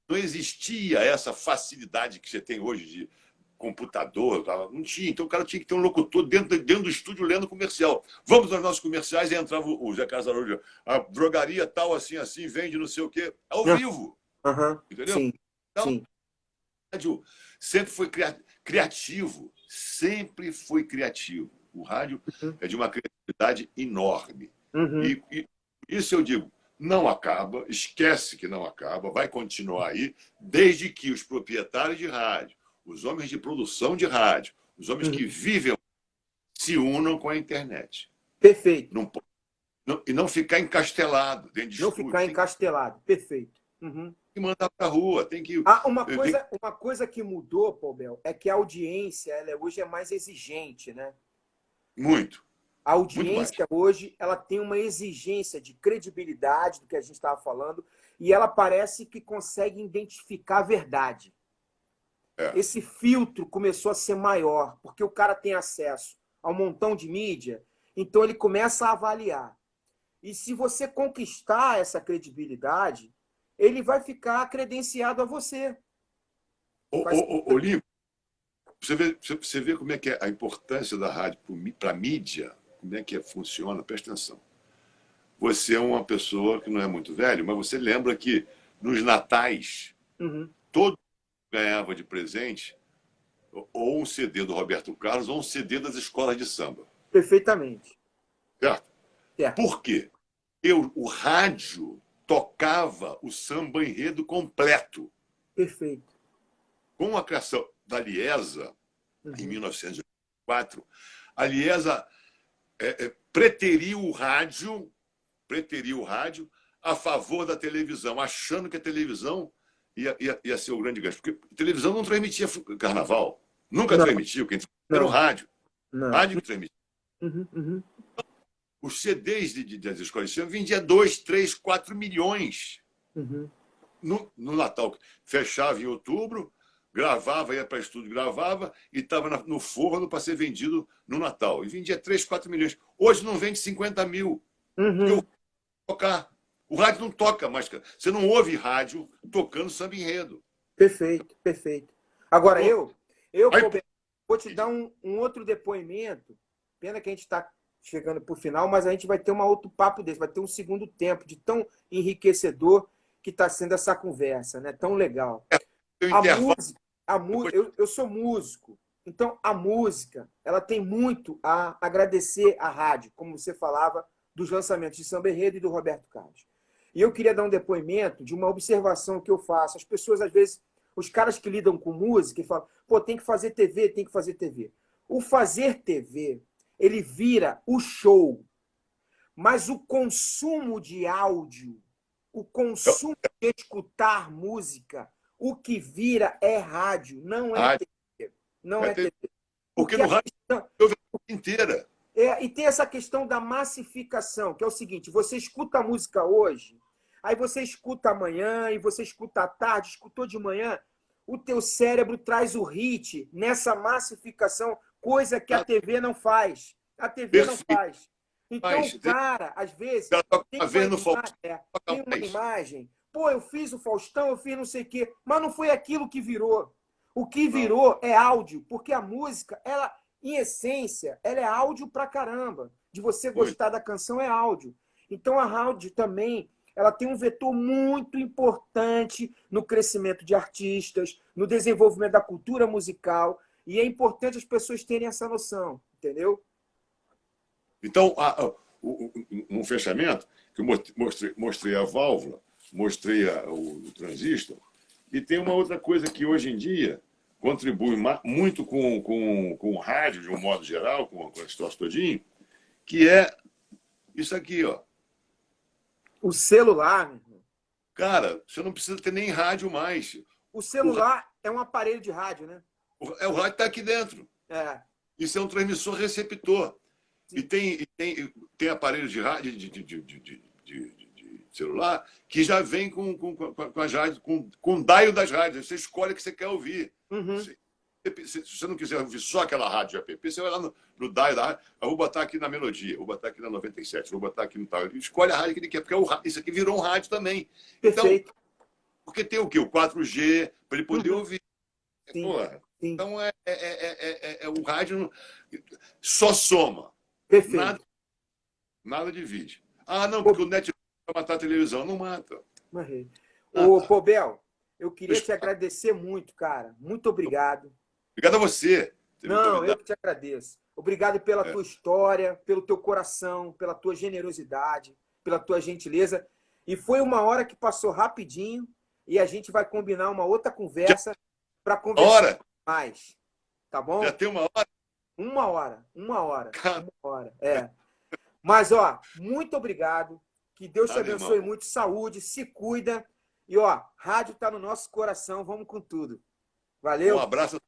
Speaker 2: Não existia essa facilidade que você tem hoje de computador. Não tinha. Então o cara tinha que ter um locutor dentro do estúdio lendo comercial. Vamos aos nossos comerciais e entrava o Zé Carlos Araújo. A drogaria tal, assim, vende não sei o quê. Ao vivo. Entendeu?
Speaker 1: Sim,
Speaker 2: então,
Speaker 1: sim.
Speaker 2: O rádio sempre foi criativo. Sempre foi criativo. O rádio é de uma criatividade enorme. E isso eu digo, não acaba, esquece que não acaba, vai continuar aí, desde que os proprietários de rádio, os homens de produção de rádio, os homens que vivem se unam com a internet.
Speaker 1: Perfeito.
Speaker 2: E não ficar encastelado dentro de estúdio.
Speaker 1: Não ficar encastelado. Perfeito.
Speaker 2: Tem que mandar para a rua. Tem que...
Speaker 1: Uma coisa que mudou, Paul Bell, é que a audiência hoje é mais exigente, né?
Speaker 2: Muito.
Speaker 1: A audiência hoje ela tem uma exigência de credibilidade do que a gente estava falando e ela parece que consegue identificar a verdade. Esse filtro começou a ser maior, porque o cara tem acesso a um montão de mídia, então ele começa a avaliar. E se você conquistar essa credibilidade, ele vai ficar credenciado a você.
Speaker 2: Lincoln, você vê como é que é a importância da rádio para a mídia, como é que funciona, presta atenção. Você é uma pessoa que não é muito velho, mas você lembra que nos natais, todo mundo ganhava de presente ou um CD do Roberto Carlos ou um CD das escolas de samba.
Speaker 1: Perfeitamente.
Speaker 2: Certo? Por quê? O rádio tocava o samba enredo completo.
Speaker 1: Perfeito.
Speaker 2: Com a criação da Liesa, em 1904, a Liesa preteriu o rádio a favor da televisão, achando que a televisão ia ser o grande gancho. Porque a televisão não transmitia carnaval. Nunca transmitiu. Quem era o rádio. Rádio que transmitia. Os CDs das escolas de samba vendiam 2, 3, 4 milhões. No Natal. Fechava em outubro, gravava, ia para estúdio, gravava e estava no forno para ser vendido no Natal. E vendia 3, 4 milhões. Hoje não vende 50 mil. O rádio não toca mais. Você não ouve rádio tocando samba enredo.
Speaker 1: Perfeito, perfeito. Agora,
Speaker 2: Aí,
Speaker 1: Roberto, vou te dar um outro depoimento. Pena que a gente está chegando para o final, mas a gente vai ter um outro papo desse, vai ter um segundo tempo de tão enriquecedor que está sendo essa conversa, né? Tão legal.
Speaker 2: tem um
Speaker 1: A
Speaker 2: intervalo.
Speaker 1: música, eu sou músico, então a música ela tem muito a agradecer à rádio, como você falava, dos lançamentos de Samba Enredo e do Roberto Carlos. E eu queria dar um depoimento de uma observação que eu faço. As pessoas, às vezes, os caras que lidam com música e falam, pô, tem que fazer TV, tem que fazer TV. O fazer TV, ele vira o show, mas o consumo de áudio, o consumo de escutar música, o que vira é rádio, não é TV. Não é TV.
Speaker 2: Porque no rádio eu vejo a inteira.
Speaker 1: E tem essa questão da massificação, que é o seguinte, você escuta a música hoje, aí você escuta amanhã, e você escuta à tarde, escutou de manhã, o teu cérebro traz o hit nessa massificação, coisa que a TV não faz. A TV não faz. Então, o cara, às vezes, tem uma imagem, pô, eu fiz o Faustão, eu fiz não sei o quê, mas não foi aquilo que virou. O que virou é áudio, porque a música, ela, em essência, ela é áudio pra caramba. De você gostar da canção é áudio. Então, a rádio também, ela tem um vetor muito importante no crescimento de artistas, no desenvolvimento da cultura musical, e é importante as pessoas terem essa noção, entendeu?
Speaker 2: Então, um fechamento, que eu mostrei a válvula, mostrei o transistor, e tem uma outra coisa que hoje em dia contribui muito com o rádio, de um modo geral, com a história todinho, que é isso aqui, ó.
Speaker 1: O celular, meu irmão.
Speaker 2: Cara, você não precisa ter nem rádio mais.
Speaker 1: O celular é um aparelho de rádio, né?
Speaker 2: O rádio está aqui dentro. Isso é um transmissor receptor. Sim. E tem aparelhos de rádio, de celular, que já vem com as rádios, com o dial das rádios. Você escolhe o que você quer ouvir.
Speaker 1: Uhum.
Speaker 2: Se você não quiser ouvir só aquela rádio de app, você vai lá no dial da rádio, eu vou botar aqui na Melodia, vou botar aqui na 97, vou botar aqui no tal. Escolhe a rádio que ele quer, porque isso aqui virou um rádio também.
Speaker 1: Perfeito.
Speaker 2: Então, porque tem o quê? O 4G, para ele poder ouvir.
Speaker 1: Sim.
Speaker 2: Porra.
Speaker 1: Sim.
Speaker 2: Então, o rádio só soma.
Speaker 1: Perfeito.
Speaker 2: Nada divide. Ah, não, porque o Netflix vai matar a televisão. Não mata.
Speaker 1: Ô, Pobel, eu queria te agradecer muito, cara. Muito obrigado.
Speaker 2: Obrigado a você.
Speaker 1: Não, eu que te agradeço. Obrigado pela tua história, pelo teu coração, pela tua generosidade, pela tua gentileza. E foi uma hora que passou rapidinho e a gente vai combinar uma outra conversa para conversar mais. Tá bom?
Speaker 2: Já tem uma hora?
Speaker 1: Uma hora. Uma hora. Mas, ó, muito obrigado. Que Deus te abençoe muito. Saúde, se cuida. E, ó, rádio tá no nosso coração. Vamos com tudo. Valeu.
Speaker 2: Um abraço a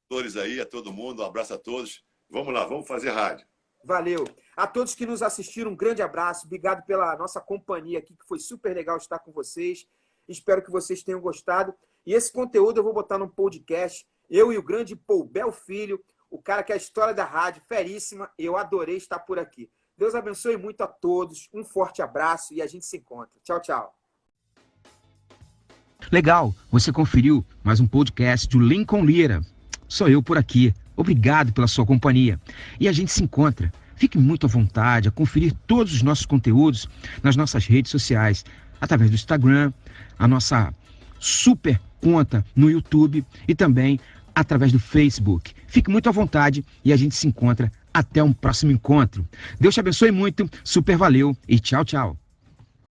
Speaker 2: todos aí, a todo mundo. Um abraço a todos. Vamos lá, vamos fazer rádio.
Speaker 1: Valeu. A todos que nos assistiram, um grande abraço. Obrigado pela nossa companhia aqui, que foi super legal estar com vocês. Espero que vocês tenham gostado. E esse conteúdo eu vou botar num podcast. Eu e o grande Pobel Filho, o cara que é a história da rádio, feríssima. Eu adorei estar por aqui. Deus abençoe muito a todos. Um forte abraço e a gente se encontra. Tchau, tchau.
Speaker 3: Legal, você conferiu mais um podcast do Lincoln Lira. Sou eu por aqui. Obrigado pela sua companhia. E a gente se encontra. Fique muito à vontade a conferir todos os nossos conteúdos nas nossas redes sociais, através do Instagram, a nossa super conta no YouTube e também através do Facebook. Fique muito à vontade e a gente se encontra até um próximo encontro. Deus te abençoe muito, super valeu e tchau, tchau.